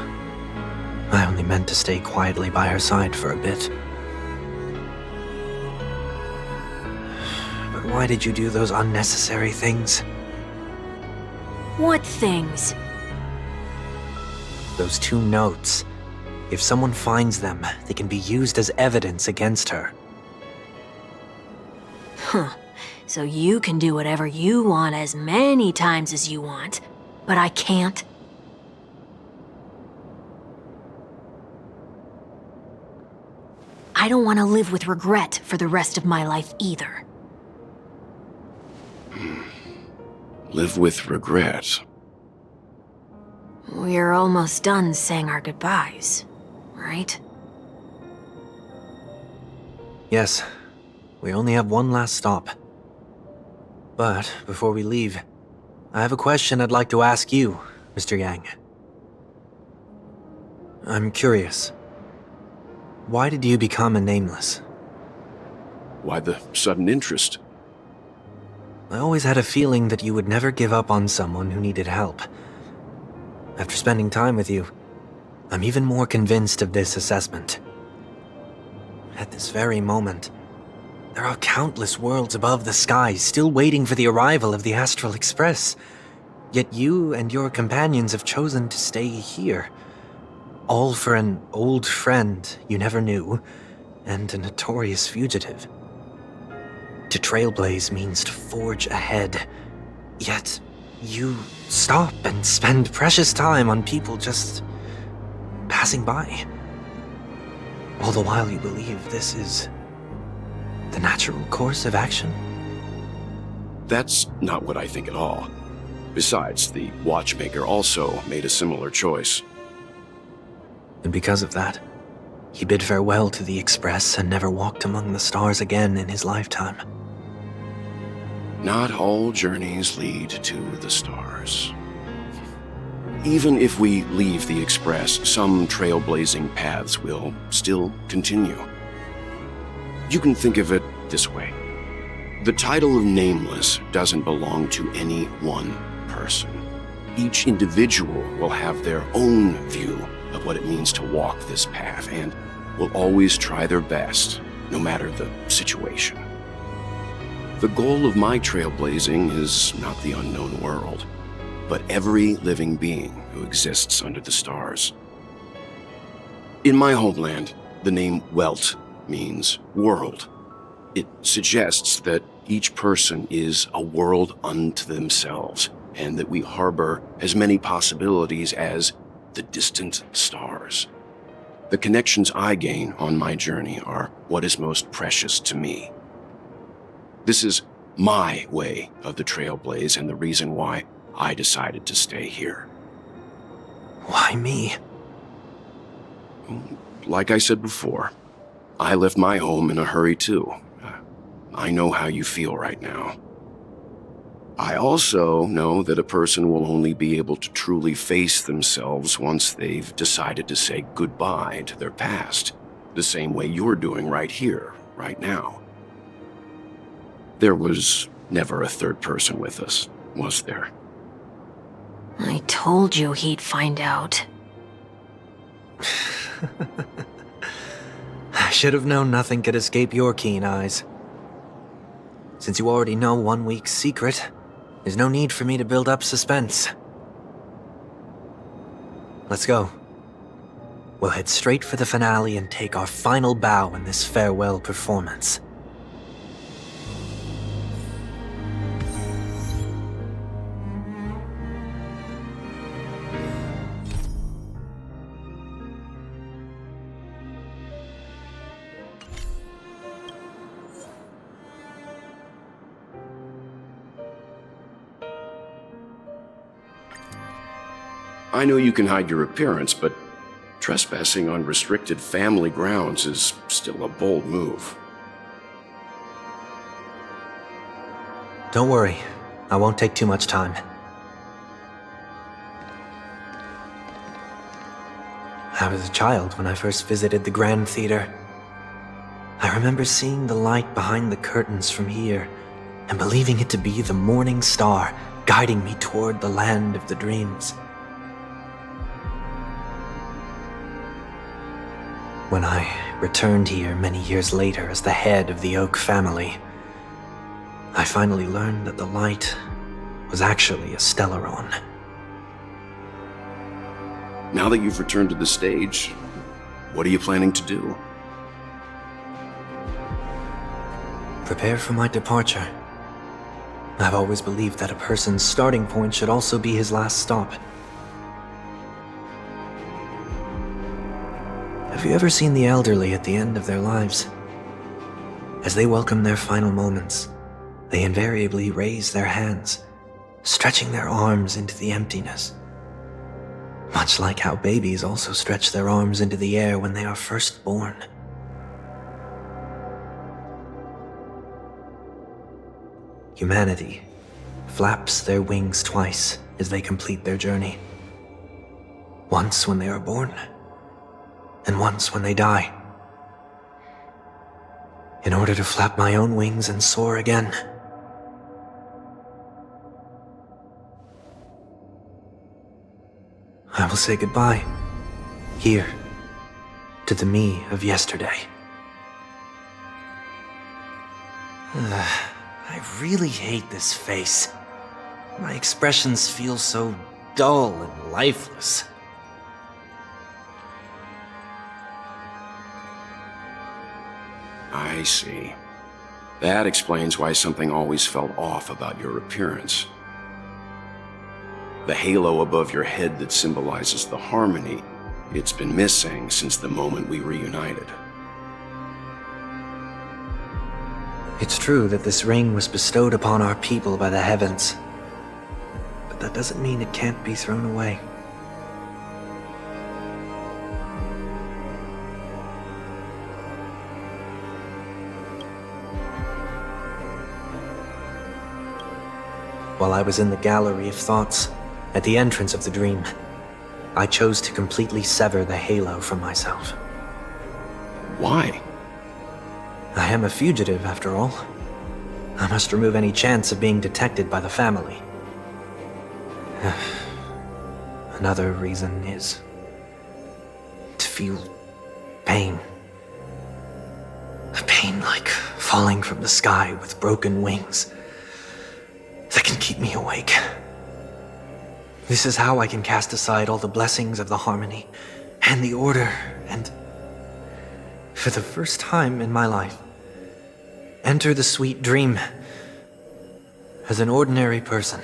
I only meant to stay quietly by her side for a bit. But why did you do those unnecessary things? What things? Those 2 notes. If someone finds them, they can be used as evidence against her. Huh. So you can do whatever you want as many times as you want, but I can't? I don't want to live with regret for the rest of my life either. Live with regret. We're almost done saying our goodbyes, right? Yes, we only have one last stop. But before we leave, I have a question I'd like to ask you, Mr. Yang. I'm curious. Why did you become a nameless? Why the sudden interest? I always had a feeling that you would never give up on someone who needed help. After spending time with you, I'm even more convinced of this assessment. At this very moment, there are countless worlds above the sky still waiting for the arrival of the Astral Express. Yet you and your companions have chosen to stay here. All for an old friend you never knew, and a notorious fugitive. To trailblaze means to forge ahead. Yet, you stop and spend precious time on people just passing by. All the while you believe this is the natural course of action. That's not what I think at all. Besides, the watchmaker also made a similar choice. And because of that, he bid farewell to the Express and never walked among the stars again in his lifetime. Not all journeys lead to the stars. Even if we leave the Express, some trailblazing paths will still continue. You can think of it this way. The title of Nameless doesn't belong to any one person. Each individual will have their own view of what it means to walk this path and will always try their best, no matter the situation. The goal of my trailblazing is not the unknown world, but every living being who exists under the stars. In my homeland, the name Welt means world. It suggests that each person is a world unto themselves, and that we harbor as many possibilities as the distant stars. The connections I gain on my journey are what is most precious to me. This is my way of the trailblaze and the reason why I decided to stay here. Why me? Like I said before, I left my home in a hurry too. I know how you feel right now. I also know that a person will only be able to truly face themselves once they've decided to say goodbye to their past, the same way you're doing right here, right now. There was never a third person with us, was there? I told you he'd find out. I should have known nothing could escape your keen eyes. Since you already know Wonweek's secret, there's no need for me to build up suspense. Let's go. We'll head straight for the finale and take our final bow in this farewell performance. I know you can hide your appearance, but trespassing on restricted family grounds is still a bold move. Don't worry, I won't take too much time. I was a child when I first visited the Grand Theater. I remember seeing the light behind the curtains from here and believing it to be the morning star guiding me toward the land of the dreams. When I returned here many years later as the head of the Oak family, I finally learned that the light was actually a stellaron. Now that you've returned to the stage, what are you planning to do? Prepare for my departure. I've always believed that a person's starting point should also be his last stop. Have you ever seen the elderly at the end of their lives? As they welcome their final moments, they invariably raise their hands, stretching their arms into the emptiness. Much like how babies also stretch their arms into the air when they are first born. Humanity flaps their wings twice as they complete their journey. Once when they are born, and once when they die. In order to flap my own wings and soar again. I will say goodbye, here, to the me of yesterday. I really hate this face. My expressions feel so dull and lifeless. I see. That explains why something always felt off about your appearance. The halo above your head that symbolizes the harmony, it's been missing since the moment we reunited. It's true that this ring was bestowed upon our people by the heavens, but that doesn't mean it can't be thrown away. While I was in the gallery of thoughts, at the entrance of the dream, I chose to completely sever the halo from myself. Why? I am a fugitive, after all. I must remove any chance of being detected by the family. Another reason is to feel pain. A pain like falling from the sky with broken wings that can keep me awake. This is how I can cast aside all the blessings of the harmony and the order and, for the first time in my life, enter the sweet dream as an ordinary person.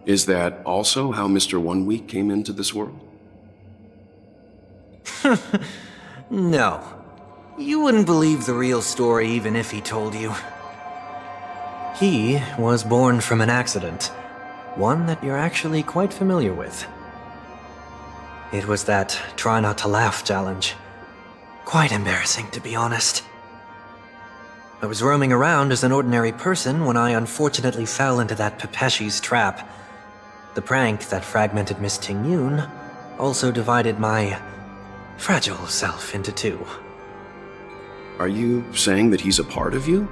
Is that also how Mr. Wonweek came into this world? No. You wouldn't believe the real story even if he told you. He was born from an accident, one that you're actually quite familiar with. It was that try not to laugh challenge. Quite embarrassing, to be honest. I was roaming around as an ordinary person when I unfortunately fell into that Pepeshi's trap. The prank that fragmented Miss Tingyun also divided my fragile self into two. Are you saying that he's a part of you?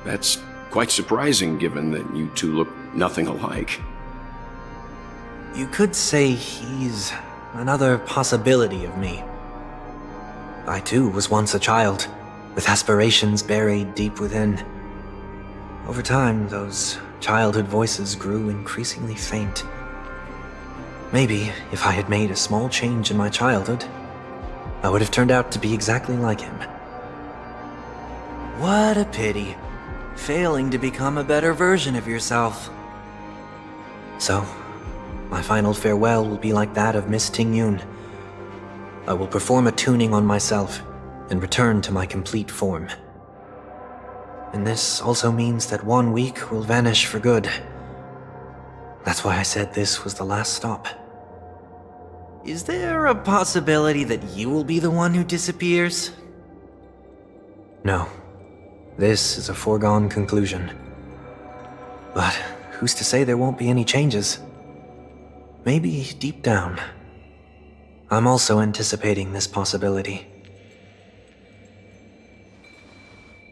That's quite surprising given that you two look nothing alike. You could say he's another possibility of me. I too was once a child, with aspirations buried deep within. Over time, those childhood voices grew increasingly faint. Maybe if I had made a small change in my childhood, I would have turned out to be exactly like him. What a pity. Failing to become a better version of yourself. So, my final farewell will be like that of Miss Tingyun. I will perform a tuning on myself and return to my complete form. And this also means that Wonweek will vanish for good. That's why I said this was the last stop. Is there a possibility that you will be the one who disappears? No. This is a foregone conclusion. But who's to say there won't be any changes? Maybe deep down, I'm also anticipating this possibility.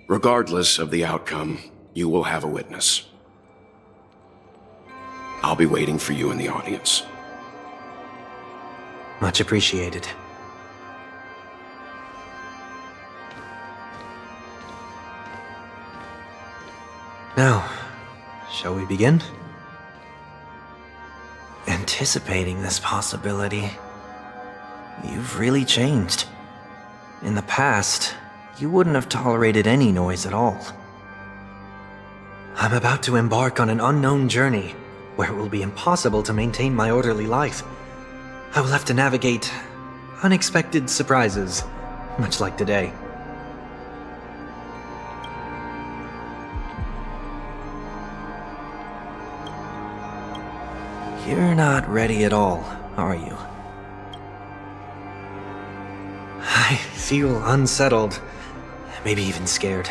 Regardless of the outcome, you will have a witness. I'll be waiting for you in the audience. Much appreciated. Now, shall Shall we begin? Anticipating this possibility, you've really changed. In the past, you wouldn't have tolerated any noise at all. I'm about to embark on an unknown journey where it will be impossible to maintain my orderly life. I will have to navigate unexpected surprises, much like today. You're not ready at all, are you? I feel unsettled, maybe even scared.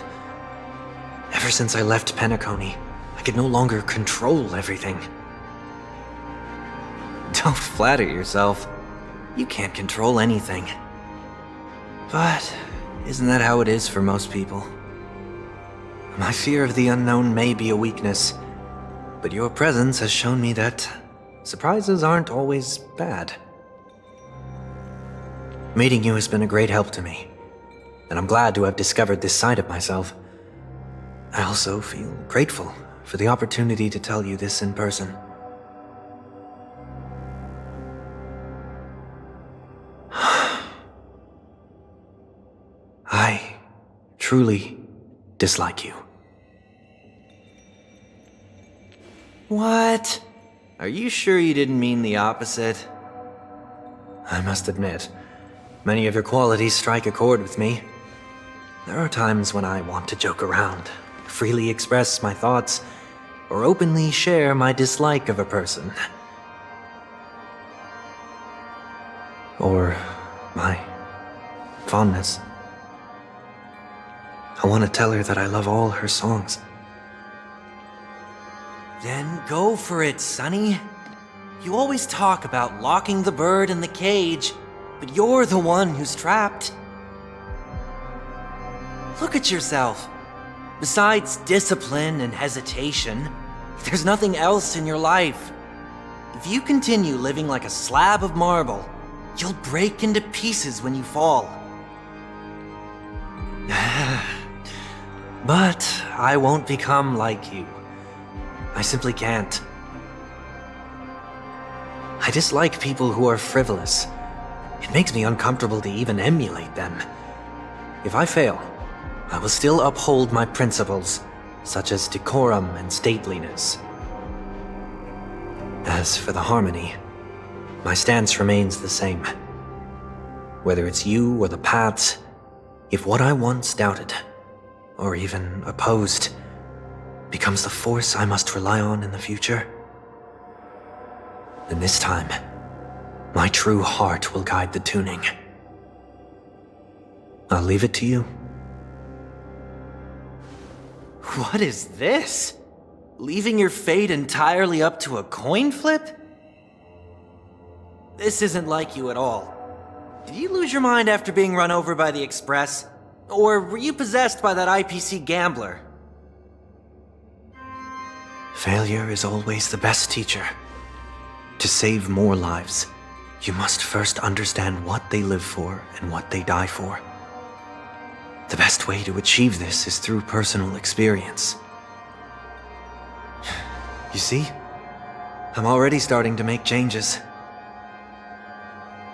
Ever since I left Penacony, I could no longer control everything. Don't flatter yourself. You can't control anything. But isn't that how it is for most people? My fear of the unknown may be a weakness, but your presence has shown me that surprises aren't always bad. Meeting you has been a great help to me, and I'm glad to have discovered this side of myself. I also feel grateful for the opportunity to tell you this in person. I truly dislike you. What? Are you sure you didn't mean the opposite? I must admit, many of your qualities strike a chord with me. There are times when I want to joke around, freely express my thoughts, or openly share my dislike of a person. Or my fondness. I want to tell her that I love all her songs. Then go for it, Sonny. You always talk about locking the bird in the cage, but you're the one who's trapped. Look at yourself. Besides discipline and hesitation, there's nothing else in your life. If you continue living like a slab of marble, you'll break into pieces when you fall. But I won't become like you. I simply can't. I dislike people who are frivolous. It makes me uncomfortable to even emulate them. If I fail, I will still uphold my principles, such as decorum and stateliness. As for the harmony, my stance remains the same. Whether it's you or the paths, if what I once doubted, or even opposed, becomes the force I must rely on in the future, then this time, my true heart will guide the tuning. I'll leave it to you. What is this? Leaving your fate entirely up to a coin flip? This isn't like you at all. Did you lose your mind after being run over by the Express? Or were you possessed by that IPC gambler? Failure is always the best teacher. To save more lives, you must first understand what they live for and what they die for. The best way to achieve this is through personal experience. You see? I'm already starting to make changes.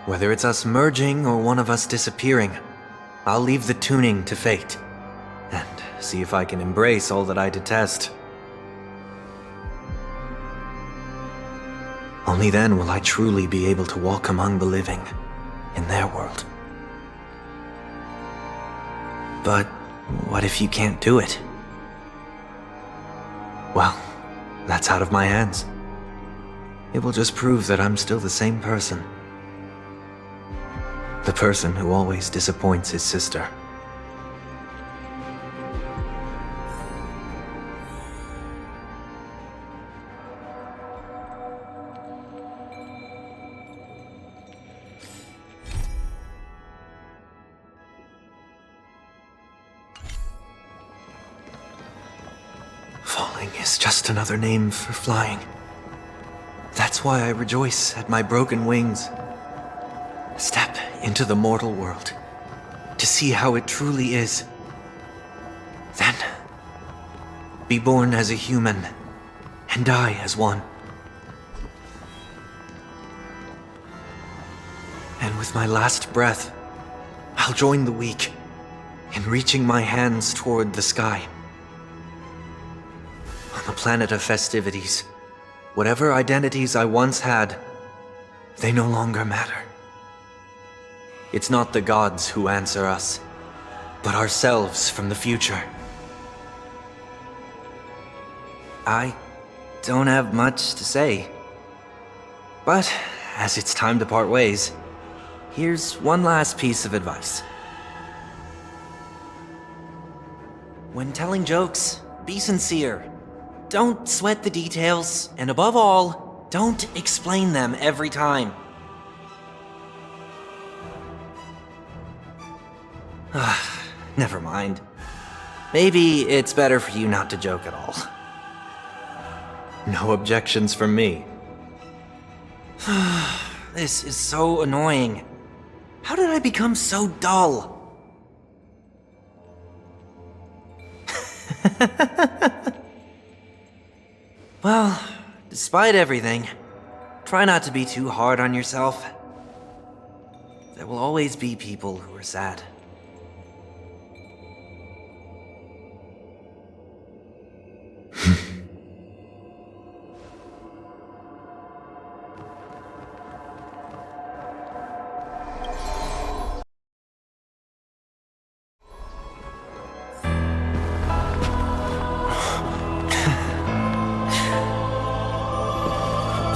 Whether it's us merging or one of us disappearing, I'll leave the tuning to fate, and see if I can embrace all that I detest. Only then will I truly be able to walk among the living, in their world. But what if you can't do it? Well, that's out of my hands. It will just prove that I'm still the same person. The person who always disappoints his sister. Falling is just another name for flying. That's why I rejoice at my broken wings. Step into the mortal world to see how it truly is. Then, be born as a human and die as one. And with my last breath, I'll join the weak in reaching my hands toward the sky. On the planet of festivities, whatever identities I once had, they no longer matter. It's not the gods who answer us, but ourselves from the future. I don't have much to say. But, as it's time to part ways, here's one last piece of advice. When telling jokes, be sincere. Don't sweat the details, and above all, don't explain them every time. Never mind. Maybe it's better for you not to joke at all. No objections from me. This is so annoying. How did I become so dull? Well, despite everything, try not to be too hard on yourself. There will always be people who are sad.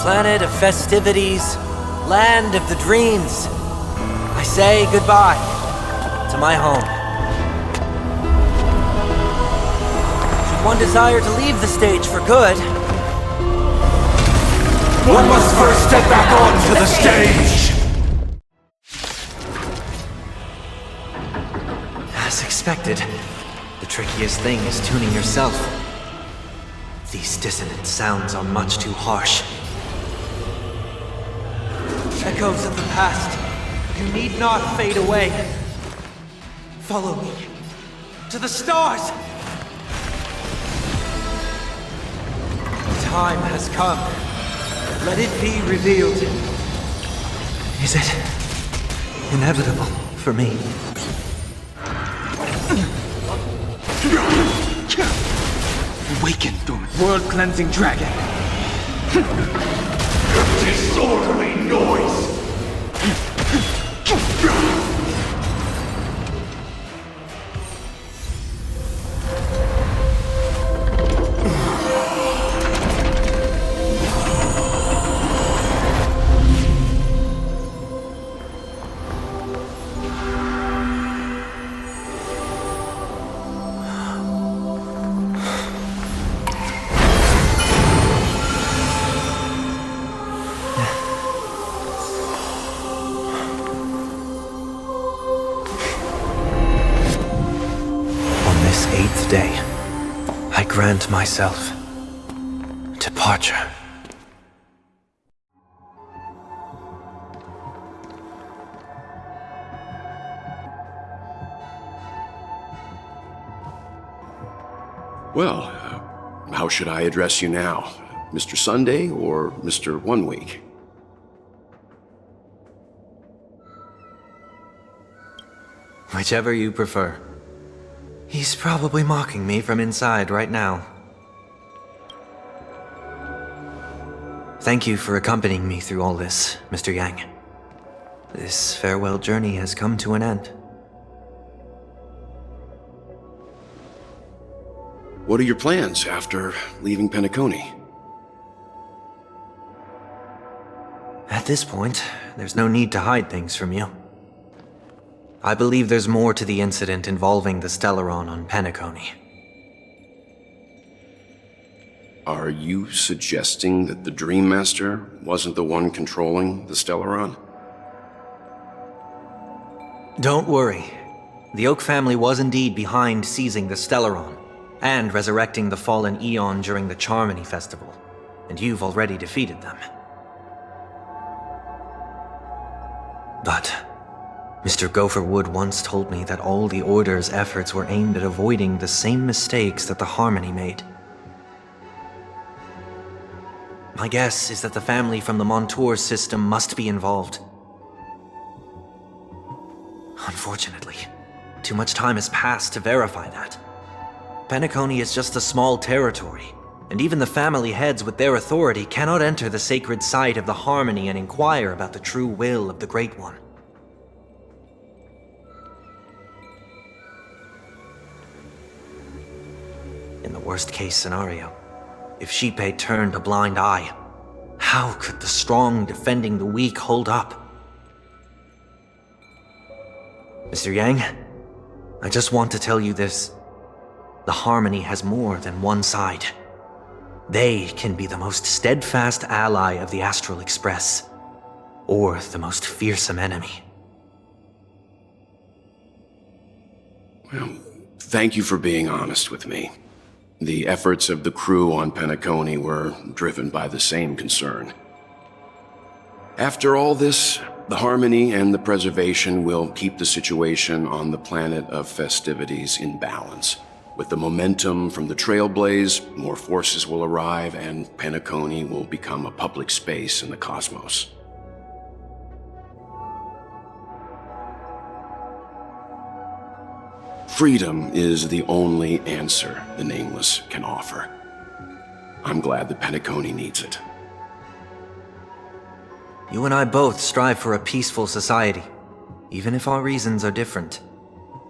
Planet of festivities, land of the dreams. I say goodbye to my home. Should one desire to leave the stage for good, One must first step back onto the stage! as expected, the trickiest thing is tuning yourself. These dissonant sounds are much too harsh. Echoes of the past, you need not fade away. Follow me to the stars. Time has come. Let it be revealed. Is it inevitable for me? Awaken, world-cleansing dragon! Disorderly noise! Day, I grant myself departure. Well, how should I address you now? Mr. Sunday or Mr. Wonweek? Whichever you prefer. He's probably mocking me from inside right now. Thank you for accompanying me through all this, Mr. Yang. This farewell journey has come to an end. What are your plans after leaving Penacony? At this point, there's no need to hide things from you. I believe there's more to the incident involving the Stellaron on Penacony. Are you suggesting that the Dream Master wasn't the one controlling the Stellaron? Don't worry. The Oak family was indeed behind seizing the Stellaron and resurrecting the fallen Eon during the Charmony Festival, and you've already defeated them. But Mr. Gopherwood once told me that all the Order's efforts were aimed at avoiding the same mistakes that the Harmony made. My guess is that the family from the Montour system must be involved. Unfortunately, too much time has passed to verify that. Penacony is just a small territory, and even the family heads with their authority cannot enter the sacred site of the Harmony and inquire about the true will of the Great One. In the worst-case scenario, if Xipe turned a blind eye, how could the strong defending the weak hold up? Mr. Yang, I just want to tell you this. The Harmony has more than one side. They can be the most steadfast ally of the Astral Express, or the most fearsome enemy. Well, thank you for being honest with me. The efforts of the crew on Penacony were driven by the same concern. After all this, the Harmony and the Preservation will keep the situation on the planet of festivities in balance. With the momentum from the Trailblaze, more forces will arrive and Penacony will become a public space in the cosmos. Freedom is the only answer the Nameless can offer. I'm glad that Penacony needs it. You and I both strive for a peaceful society, even if our reasons are different.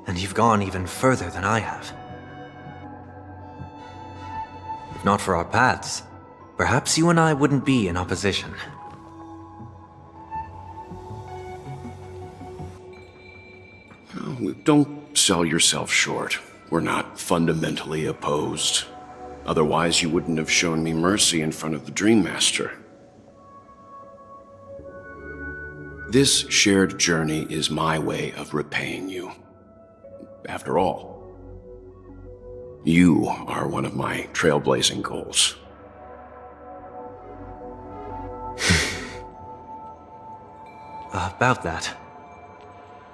And you've gone even further than I have. If not for our paths, perhaps you and I wouldn't be in opposition. Oh, don't sell yourself short. We're not fundamentally opposed. Otherwise, you wouldn't have shown me mercy in front of the Dream Master. This shared journey is my way of repaying you. After all, you are one of my trailblazing goals. About that,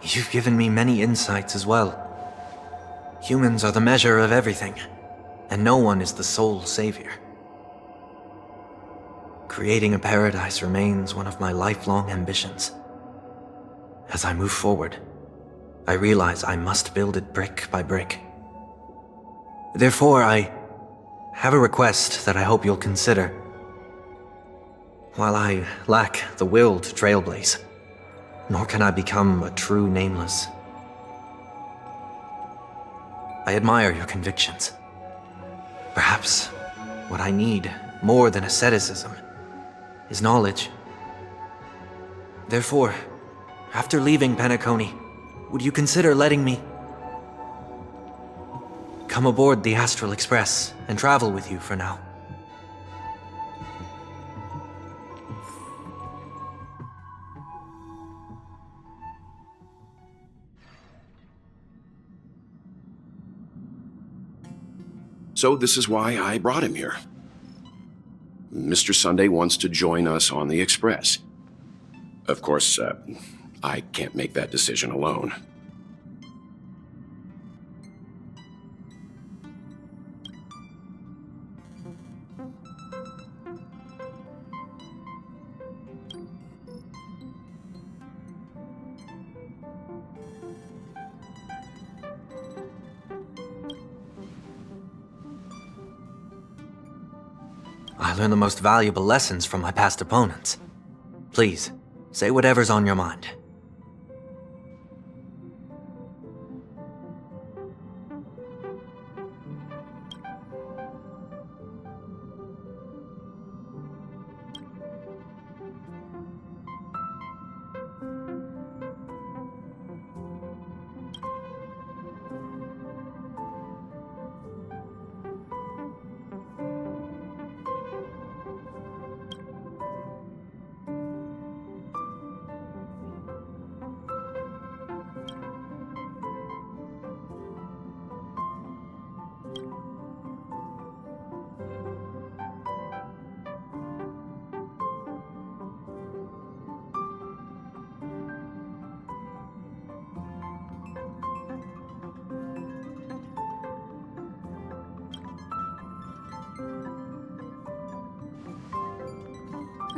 you've given me many insights as well. Humans are the measure of everything, and no one is the sole savior. Creating a paradise remains one of my lifelong ambitions. As I move forward, I realize I must build it brick by brick. Therefore, I have a request that I hope you'll consider. While I lack the will to trailblaze, nor can I become a true Nameless, I admire your convictions. Perhaps what I need, more than asceticism, is knowledge. Therefore, after leaving Penacony, would you consider letting me come aboard the Astral Express and travel with you for now? So this is why I brought him here. Mr. Sunday wants to join us on the Express. Of course, I can't make that decision alone. I learned the most valuable lessons from my past opponents. Please, say whatever's on your mind.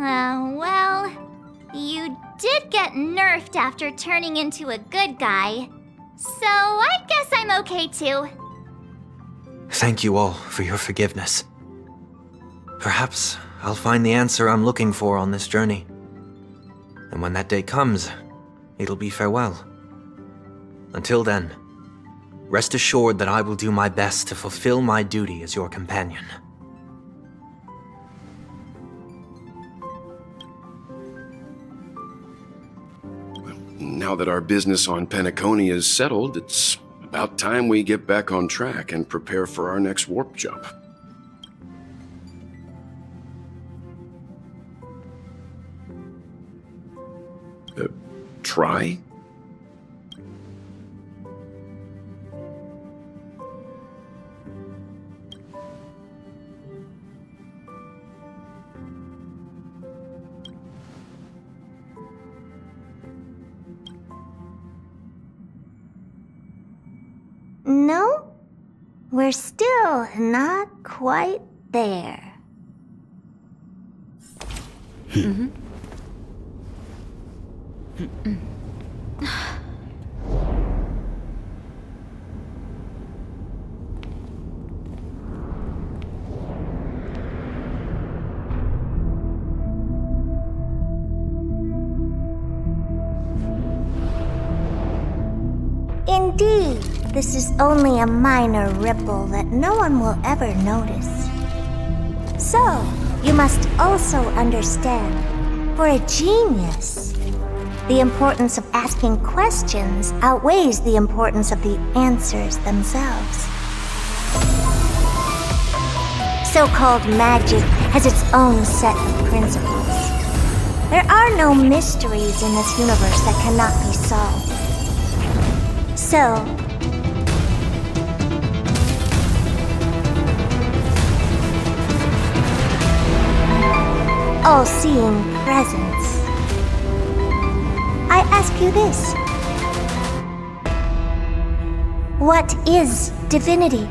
Well, you did get nerfed after turning into a good guy. So I guess I'm okay too. Thank you all for your forgiveness. Perhaps I'll find the answer I'm looking for on this journey. And when that day comes, it'll be farewell. Until then, rest assured that I will do my best to fulfill my duty as your companion. Now that our business on Penacony is settled, it's about time we get back on track and prepare for our next warp jump. Try? No, we're still not quite there. Indeed, this is only a minor ripple that no one will ever notice. So, you must also understand, for a genius, the importance of asking questions outweighs the importance of the answers themselves. So-called magic has its own set of principles. There are no mysteries in this universe that cannot be solved. So, all-seeing presence, I ask you this. What is divinity?